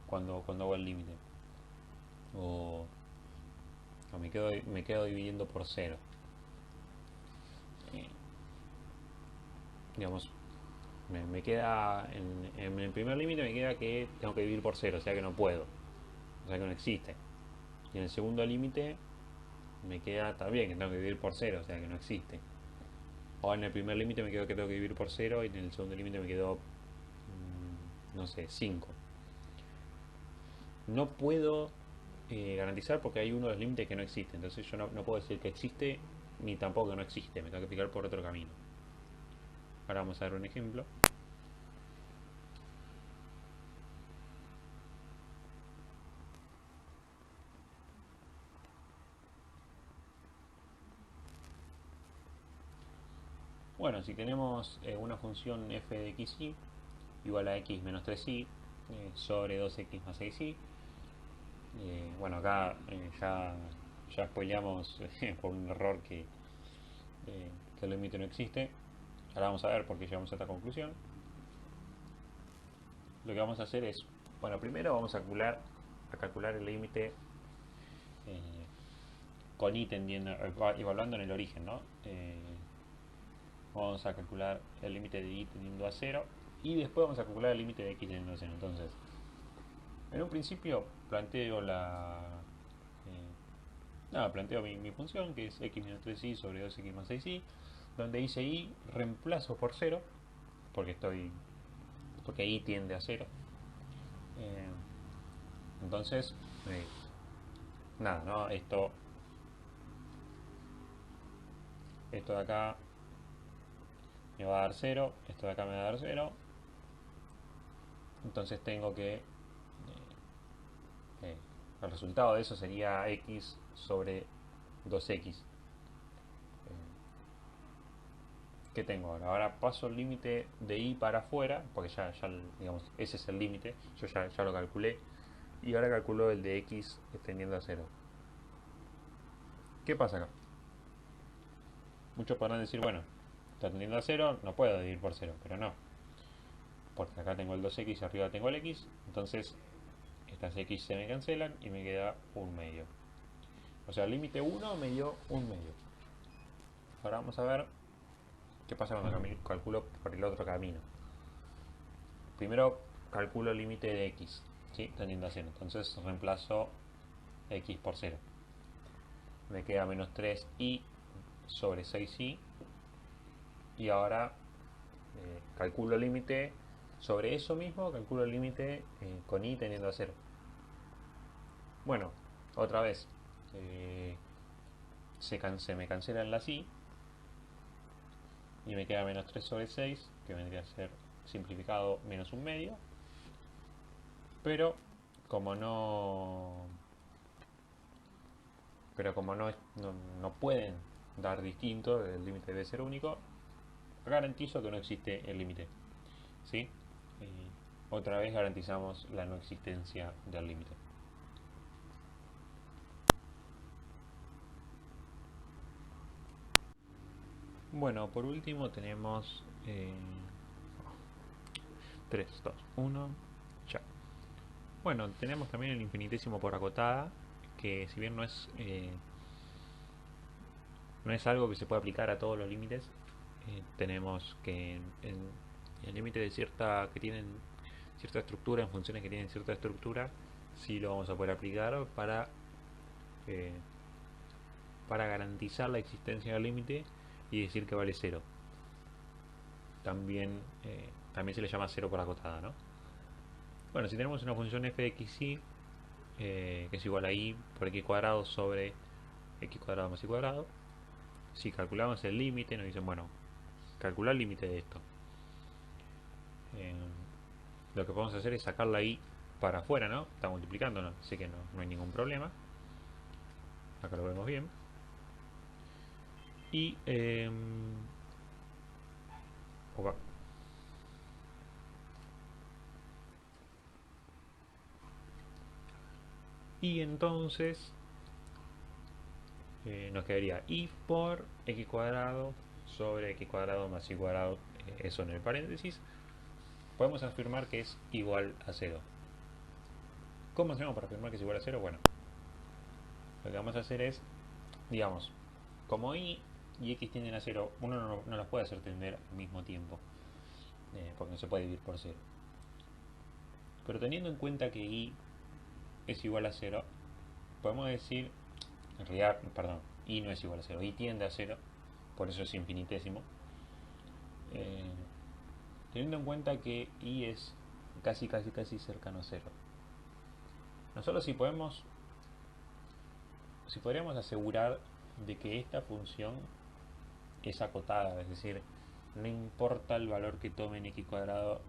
Cuando hago el límite, o me quedo dividiendo por 0, digamos, me queda en el primer límite me queda que tengo que dividir por 0, o sea que no puedo, o sea que no existe. Y en el segundo límite me queda también que tengo que dividir por 0, o sea que no existe. O en el primer límite me quedo que tengo que dividir por 0 y en el segundo límite me quedó, no sé, 5. No puedo garantizar porque hay uno de los límites que no existe. Entonces yo no puedo decir que existe ni tampoco que no existe. Me tengo que explicar por otro camino. Ahora vamos a ver un ejemplo. Bueno, si tenemos una función f de xy igual a x menos 3y sobre 2x más 6y. Bueno, acá ya spoileamos por un error que el límite no existe. Ahora vamos a ver por qué llegamos a esta conclusión. Lo que vamos a hacer es, bueno, primero vamos a calcular el límite con y tendiendo, evaluando en el origen, ¿no? Vamos a calcular el límite de y tendiendo a 0 y después vamos a calcular el límite de x tendiendo a 0. Entonces, en un principio planteo planteo mi función, que es x menos 3y sobre 2x más 6y, donde hice y reemplazo por 0, porque y tiende a 0. Entonces, nada, ¿no? Esto de acá me va a dar 0, esto de acá me va a dar 0. Entonces tengo que el resultado de eso sería x sobre 2x. ¿Qué tengo ahora? Ahora paso el límite de y para afuera, porque ya digamos, ese es el límite, yo ya lo calculé, y ahora calculo el de x tendiendo a 0. ¿Qué pasa acá? Muchos podrán decir, bueno, está tendiendo a 0, no puedo dividir por 0, pero no. Porque acá tengo el 2x y arriba tengo el x, entonces estas x se me cancelan y me queda un medio. O sea, el límite 1 me dio un medio. Ahora vamos a ver qué pasa cuando calculo por el otro camino. Primero calculo el límite de x, ¿sí? Tendiendo a 0. Entonces reemplazo x por 0. Me queda menos 3i sobre 6i. Y ahora calculo el límite sobre eso mismo, calculo el límite con i tendiendo a 0. Bueno, otra vez. Se me cancelan las i. Y me queda menos 3 sobre 6, que vendría a ser simplificado menos un medio. Pero como no no pueden dar distinto, el límite debe ser único, garantizo que no existe el límite, ¿sí? Y otra vez garantizamos la no existencia del límite. Bueno, por último tenemos 3, 2, 1, ya. Bueno, tenemos también el infinitésimo por acotada, que si bien no es algo que se puede aplicar a todos los límites, tenemos que en el límite de que tienen cierta estructura, en funciones que tienen cierta estructura, sí lo vamos a poder aplicar para garantizar la existencia del límite y decir que vale 0. También se le llama 0 por acotada, ¿no? Bueno, si tenemos una función f de xy que es igual a y por x cuadrado sobre x cuadrado más y cuadrado, si calculamos el límite nos dicen, bueno, calcular el límite de esto. Lo que podemos hacer es sacar la i para afuera, ¿no? Está multiplicando, ¿no? Así que no hay ningún problema. Acá lo vemos bien. Y entonces nos quedaría y por x cuadrado sobre x cuadrado más y cuadrado, eso en el paréntesis, podemos afirmar que es igual a 0. ¿Cómo hacemos para afirmar que es igual a 0? Bueno, lo que vamos a hacer es, digamos, como y x tienden a 0, uno no los puede hacer tender al mismo tiempo, porque no se puede dividir por 0. Pero teniendo en cuenta que y es igual a 0, podemos decir, en realidad, perdón, y no es igual a 0, y tiende a 0, por eso es infinitésimo. Teniendo en cuenta que y es casi cercano a 0, nosotros si podríamos asegurar de que esta función es acotada, es decir, no importa el valor que tome en x cuadrado,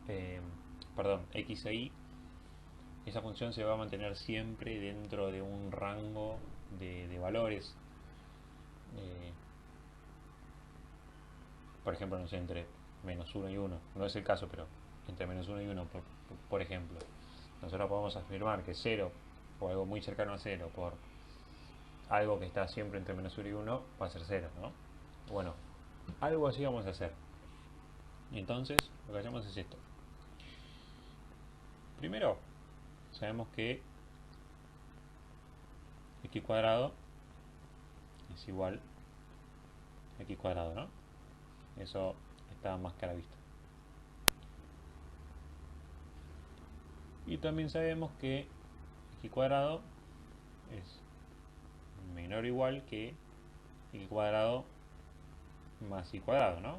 x e y, esa función se va a mantener siempre dentro de un rango de valores. Por ejemplo, no sé, entre menos 1 y 1. No es el caso, pero entre menos 1 y 1, por ejemplo. Nosotros podemos afirmar que 0, o algo muy cercano a 0, por algo que está siempre entre menos 1 y 1, va a ser 0, ¿no? Bueno, algo así vamos a hacer. Y entonces, lo que hacemos es esto. Primero, sabemos que x cuadrado es igual a x cuadrado, ¿no? Eso está más que a la vista. Y también sabemos que x cuadrado es menor o igual que x cuadrado más y cuadrado, ¿no?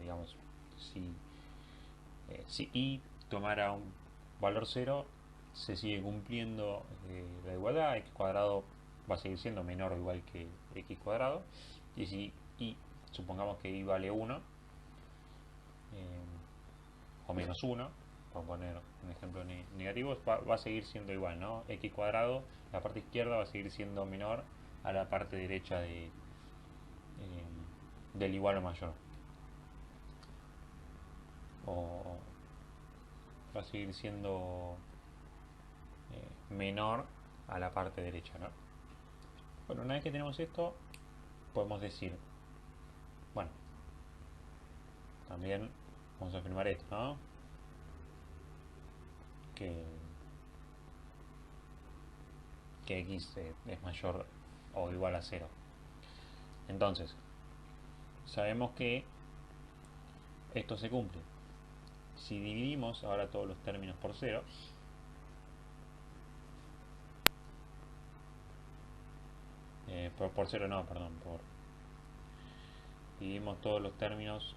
Digamos, si y tomara un valor 0, se sigue cumpliendo la igualdad, x cuadrado va a seguir siendo menor o igual que x cuadrado, y si y, supongamos que y vale 1, o menos 1, por poner un ejemplo negativo, va a seguir siendo igual, ¿no? X cuadrado, la parte izquierda va a seguir siendo menor a la parte derecha del igual o mayor. O va a seguir siendo menor a la parte derecha, ¿no? Bueno, una vez que tenemos esto, podemos decir, bueno, también vamos a afirmar esto, ¿no? Que, que x es mayor o igual a 0. Entonces, sabemos que esto se cumple. Si dividimos ahora todos los términos por 0, por 0 no, perdón, dividimos todos los términos,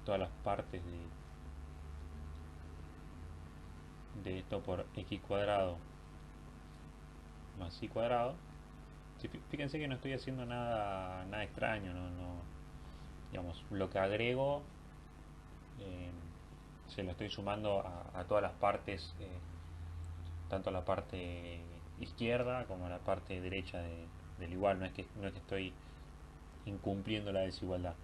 todas las partes de esto por x cuadrado más y cuadrado. Fíjense que no estoy haciendo nada extraño, digamos, lo que agrego se lo estoy sumando a todas las partes, tanto a la parte izquierda como a la parte derecha del igual. No es que estoy incumpliendo la desigualdad.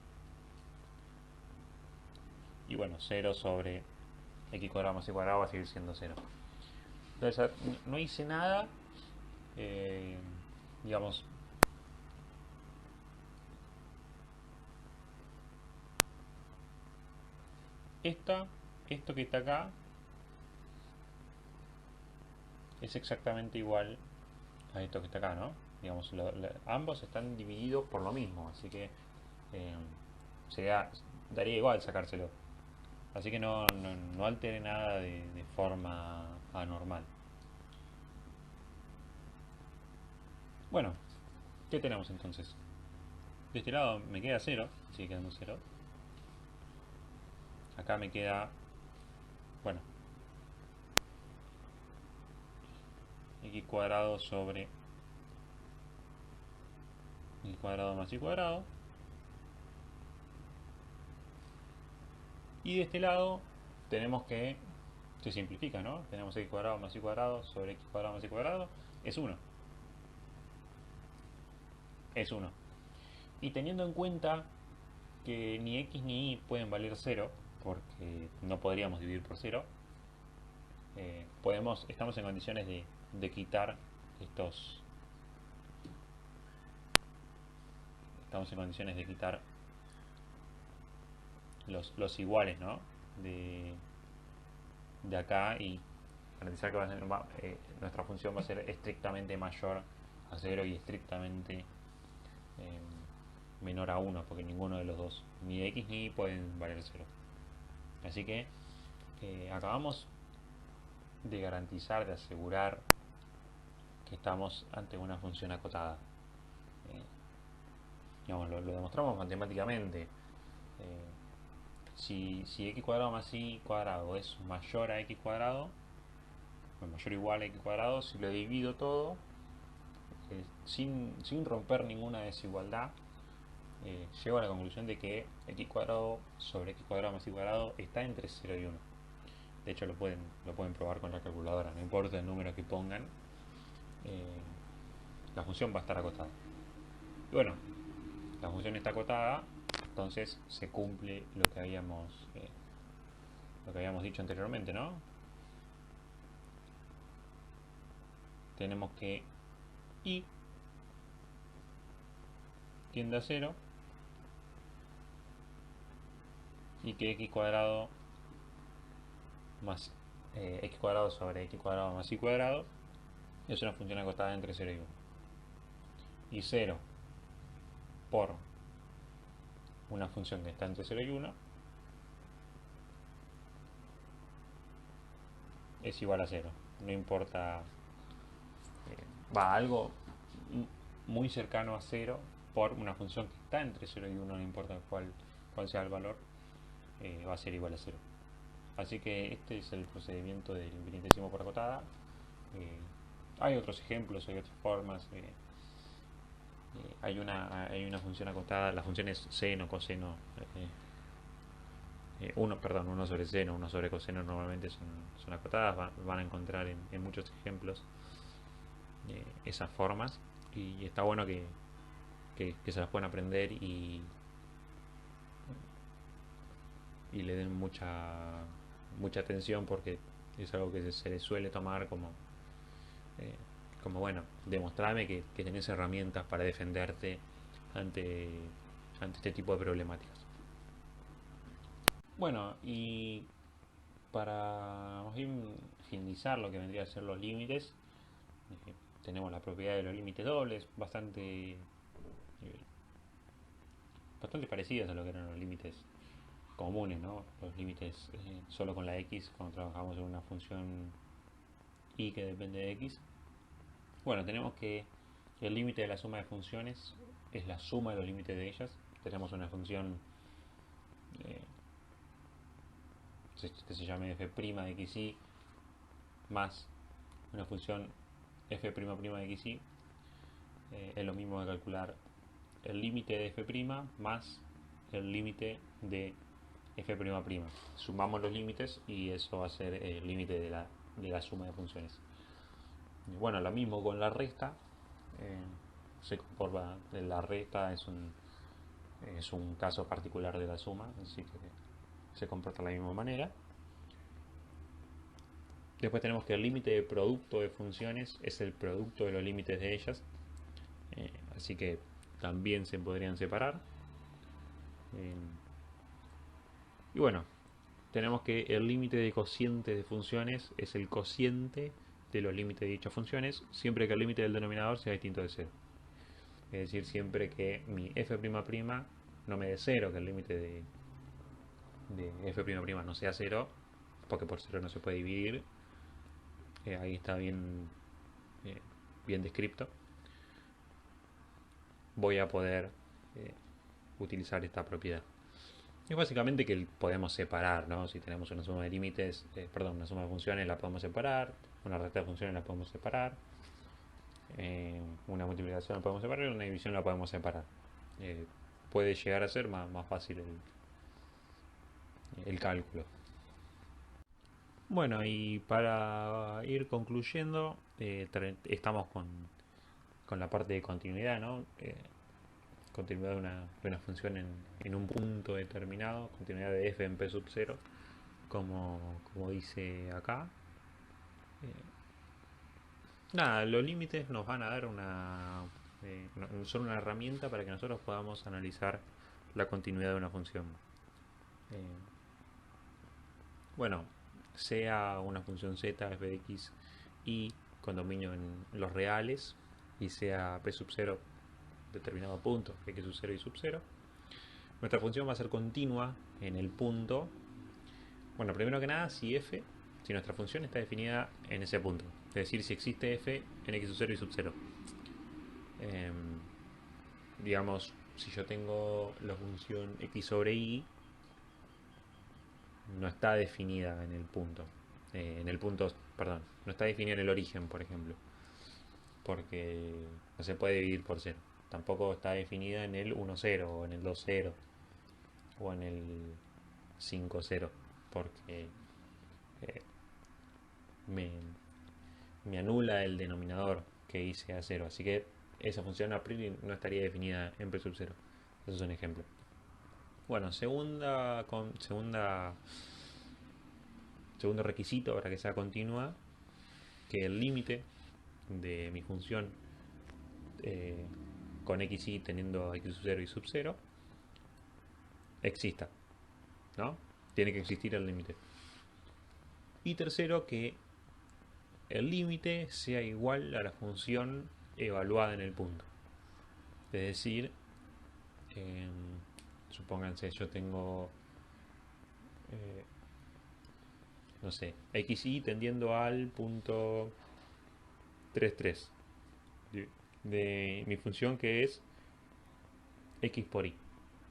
Y bueno, 0 sobre x cuadrado más y cuadrado va a seguir siendo 0. Entonces no hice nada, digamos, esto que está acá es exactamente igual a esto que está acá, ¿no? Digamos, ambos están divididos por lo mismo, así que daría igual sacárselo. Así que no altere nada de forma anormal. Bueno, ¿qué tenemos entonces? De este lado me queda 0, sigue quedando 0. Acá me queda, bueno, x cuadrado sobre x cuadrado más y cuadrado. Y de este lado tenemos que, se simplifica, ¿no? Tenemos x cuadrado más y cuadrado sobre x cuadrado más y cuadrado, es 1. Es 1. Y teniendo en cuenta que ni x ni y pueden valer 0, porque no podríamos dividir por 0, estamos en condiciones de quitar estos, estamos en condiciones de quitar los iguales, ¿no? De acá, y garantizar que nuestra función va a ser estrictamente mayor a 0 y estrictamente menor a 1, porque ninguno de los dos, ni x ni y, pueden valer 0. Así que acabamos de garantizar, de asegurar que estamos ante una función acotada. Digamos, lo demostramos matemáticamente. Si x cuadrado más y cuadrado es mayor a x cuadrado, o mayor o igual a x cuadrado, si lo divido todo, sin romper ninguna desigualdad, llego a la conclusión de que x cuadrado sobre x cuadrado más y cuadrado está entre 0 y 1. De hecho, lo pueden probar con la calculadora, no importa el número que pongan, la función va a estar acotada. Y bueno, la función está acotada, entonces se cumple lo que habíamos dicho anteriormente, ¿no? Tenemos que y tiende a 0 y que x cuadrado más x cuadrado sobre x cuadrado más y cuadrado es una función acotada entre 0 y 1. Y 0 por una función que está entre 0 y 1 es igual a 0. No importa, algo muy cercano a 0 por una función que está entre 0 y 1, no importa cuál sea el valor, va a ser igual a 0. Así que este es el procedimiento del infinitesimal por acotada. Hay otros ejemplos, hay otras formas. Hay una función acotada, las funciones seno, coseno, 1 sobre seno, 1 sobre coseno normalmente son acotadas. Van a encontrar en muchos ejemplos esas formas, y está bueno que se las puedan aprender y le den mucha atención, porque es algo que se les suele tomar como bueno, demostrarme que tenés herramientas para defenderte ante este tipo de problemáticas. Bueno, y para finalizar lo que vendría a ser los límites, tenemos la propiedad de los límites dobles, bastante parecidas a lo que eran los límites comunes, ¿no? Los límites solo con la x cuando trabajamos en una función y que depende de x. Bueno, tenemos que el límite de la suma de funciones es la suma de los límites de ellas. Tenemos una función eh, que se llame f' de xy más una función f' de xy. Es lo mismo que calcular el límite de f' más el límite de f'. Sumamos los límites y eso va a ser el límite de la suma de funciones. Bueno, lo mismo con la resta. Se comporta, la resta es un caso particular de la suma, así que se comporta de la misma manera. Después tenemos que el límite de producto de funciones es el producto de los límites de ellas, así que también se podrían separar. Y bueno, tenemos que el límite de cociente de funciones es el cociente de los límites de dichas funciones, siempre que el límite del denominador sea distinto de 0. Es decir, siempre que mi f'' no me dé 0, que el límite de f'' no sea 0, porque por 0 no se puede dividir. Ahí está bien descrito. Voy a poder utilizar esta propiedad. Es básicamente que podemos separar, ¿no? Si tenemos una suma de límites, una suma de funciones la podemos separar, una resta de funciones la podemos separar, una multiplicación la podemos separar y una división la podemos separar. Puede llegar a ser más fácil el cálculo. Bueno, y para ir concluyendo, estamos con la parte de continuidad, ¿no? Continuidad de una función en un punto determinado, continuidad de f en p sub 0, como dice acá. Nada, los límites nos van a dar son una herramienta para que nosotros podamos analizar la continuidad de una función. Bueno, sea una función z, f de x, y con dominio en los reales, y sea p sub 0 determinado punto, x sub 0 y sub 0, nuestra función va a ser continua en el punto. Bueno, primero que nada, si nuestra función está definida en ese punto, es decir, si existe f en x sub 0 y sub 0. Digamos, si yo tengo la función x sobre y, no está definida en el punto. Perdón, no está definida en el origen, por ejemplo, porque no se puede dividir por 0. Tampoco está definida en el 1,0 o en el 2,0 o en el 5,0, porque me anula el denominador que hice a 0. Así que esa función a priori no estaría definida en p sub 0. Eso es un ejemplo. Bueno, segundo requisito para que sea continua, que el límite de mi función con xy teniendo x sub 0 y sub 0 exista, ¿no? Tiene que existir el límite. Y tercero, que el límite sea igual a la función evaluada en el punto. Es decir, supónganse, yo tengo no sé, xy tendiendo al punto 3,3 de mi función, que es x por y.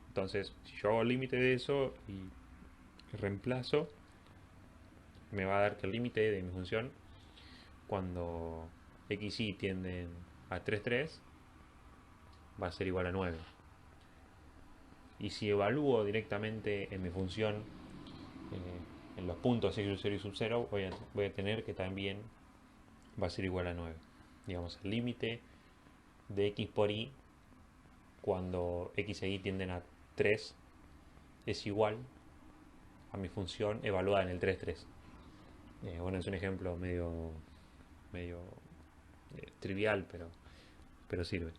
Entonces, si yo hago el límite de eso y reemplazo, me va a dar que el límite de mi función cuando xy tiende a 3,3 va a ser igual a 9. Y si evalúo directamente en mi función en los puntos x sub 0 y sub 0, voy a tener que también va a ser igual a 9. Digamos, el límite de x por y cuando x e y tienden a 3 es igual a mi función evaluada en el 3,3. Bueno, es un ejemplo medio trivial, pero sirve.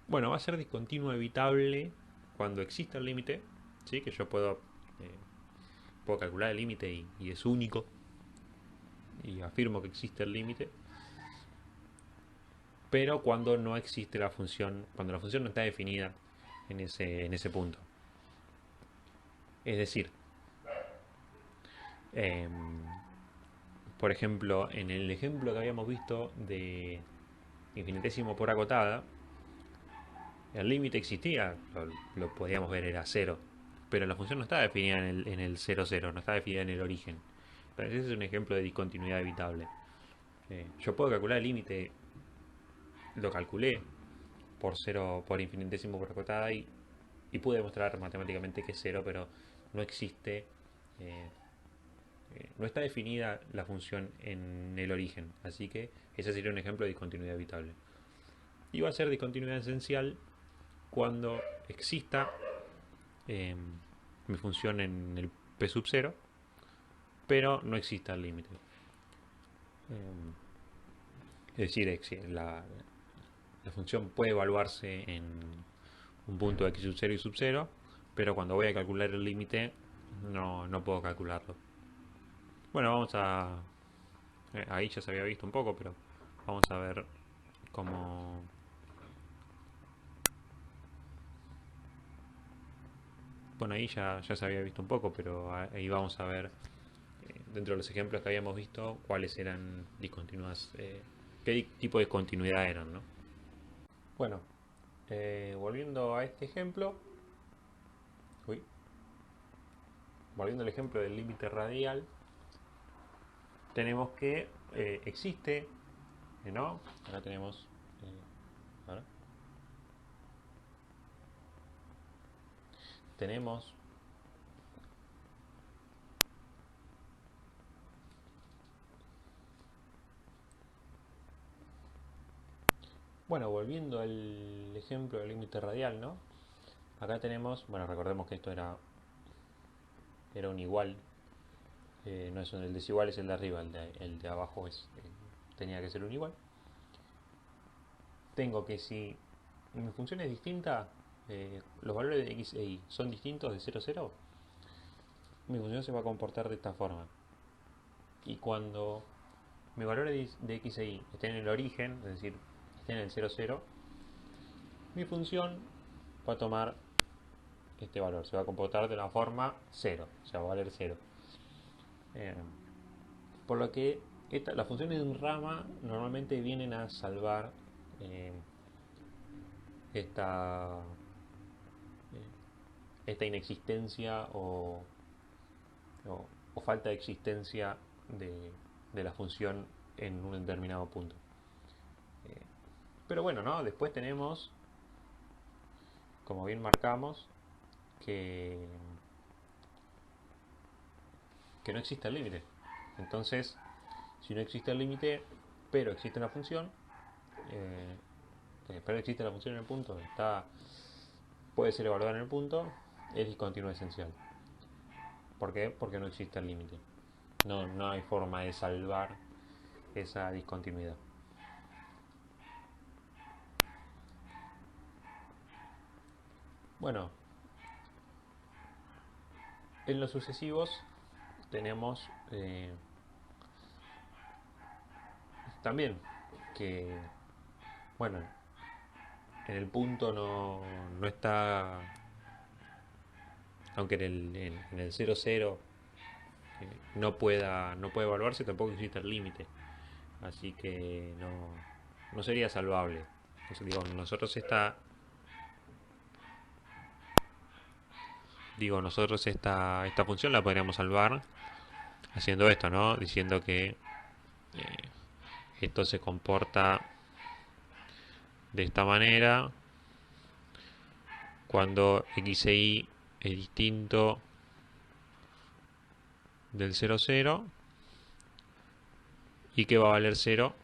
Bueno, va a ser discontinuo evitable cuando exista el límite, ¿sí? Que yo puedo calcular el límite y es único, y afirmo que existe el límite, pero cuando no existe la función, cuando la función no está definida en ese punto. Es decir, em, por ejemplo, en el ejemplo que habíamos visto de infinitésimo por acotada, el límite existía, lo podíamos ver, era cero, pero la función no está definida en el 0, 0, no está definida en el origen. Entonces ese es un ejemplo de discontinuidad evitable. Yo puedo calcular el límite, lo calculé por cero, por infinitésimo por acotada, y pude demostrar matemáticamente que es cero, pero no existe, eh, no está definida la función en el origen. Así que ese sería un ejemplo de discontinuidad evitable. Y va a ser discontinuidad esencial cuando exista eh, mi función en el p sub 0, pero no exista el límite. Es decir, la función puede evaluarse en un punto de x sub 0 y sub 0, pero cuando voy a calcular el límite no puedo calcularlo. Bueno, vamos a... ahí ya se había visto un poco, pero vamos a ver cómo... Bueno, ahí ya se había visto un poco, pero ahí vamos a ver, dentro de los ejemplos que habíamos visto, cuáles eran discontinuas, qué tipo de discontinuidad eran, ¿no? Bueno, volviendo a este ejemplo, uy, volviendo al ejemplo del límite radial, tenemos que existe, ¿no? Acá tenemos, ahora, tenemos bueno, volviendo al ejemplo del límite radial, ¿no? Acá tenemos, bueno, recordemos que esto era un igual, no es el desigual, es el de arriba, el de abajo tenía que ser un igual. Tengo que si mi función es distinta, los valores de x e y son distintos de 0 a 0, mi función se va a comportar de esta forma. Y cuando mis valores de x e y estén en el origen, es decir, estén en el 0, 0, mi función va a tomar este valor, se va a comportar de la forma 0, o sea, va a valer 0. Eh, por lo que las funciones de un rama normalmente vienen a salvar eh, esta, esta inexistencia o falta de existencia de la función en un determinado punto. Pero bueno, ¿no? Después tenemos, como bien marcamos, que, que no existe el límite. Entonces, si no existe el límite, pero existe una función, pero existe la función en el punto, puede ser evaluada en el punto, es discontinua esencial. ¿Por qué? Porque no existe el límite. No hay forma de salvar esa discontinuidad. Bueno, en los sucesivos tenemos también que, bueno, en el punto no está, aunque en el 0, 0 no puede evaluarse, tampoco existe el límite. Así que no sería salvable. Entonces, nosotros esta función la podríamos salvar haciendo esto, ¿no? Diciendo que esto se comporta de esta manera cuando x e y es distinto del 0, 0 y que va a valer 0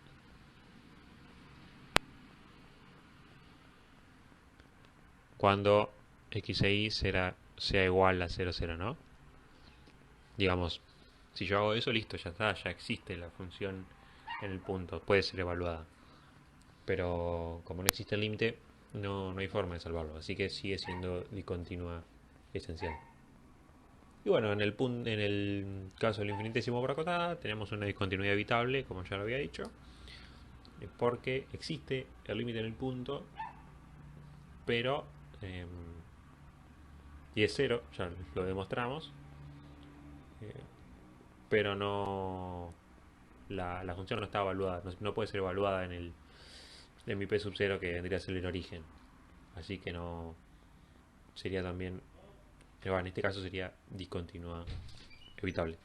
cuando x e y sea igual a 0, 0, ¿no? Digamos, si yo hago eso, listo, ya está, ya existe la función en el punto, puede ser evaluada. Pero como no existe el límite, no hay forma de salvarlo, así que sigue siendo discontinua esencial. Y bueno, en el caso del infinitésimo por acotada tenemos una discontinuidad evitable, como ya lo había dicho, porque existe el límite en el punto, pero y es cero, ya lo demostramos, eh, pero no la función no está evaluada, no puede ser evaluada en mi p sub 0 que vendría a ser el origen, así que no sería también, bueno, en este caso sería discontinua evitable.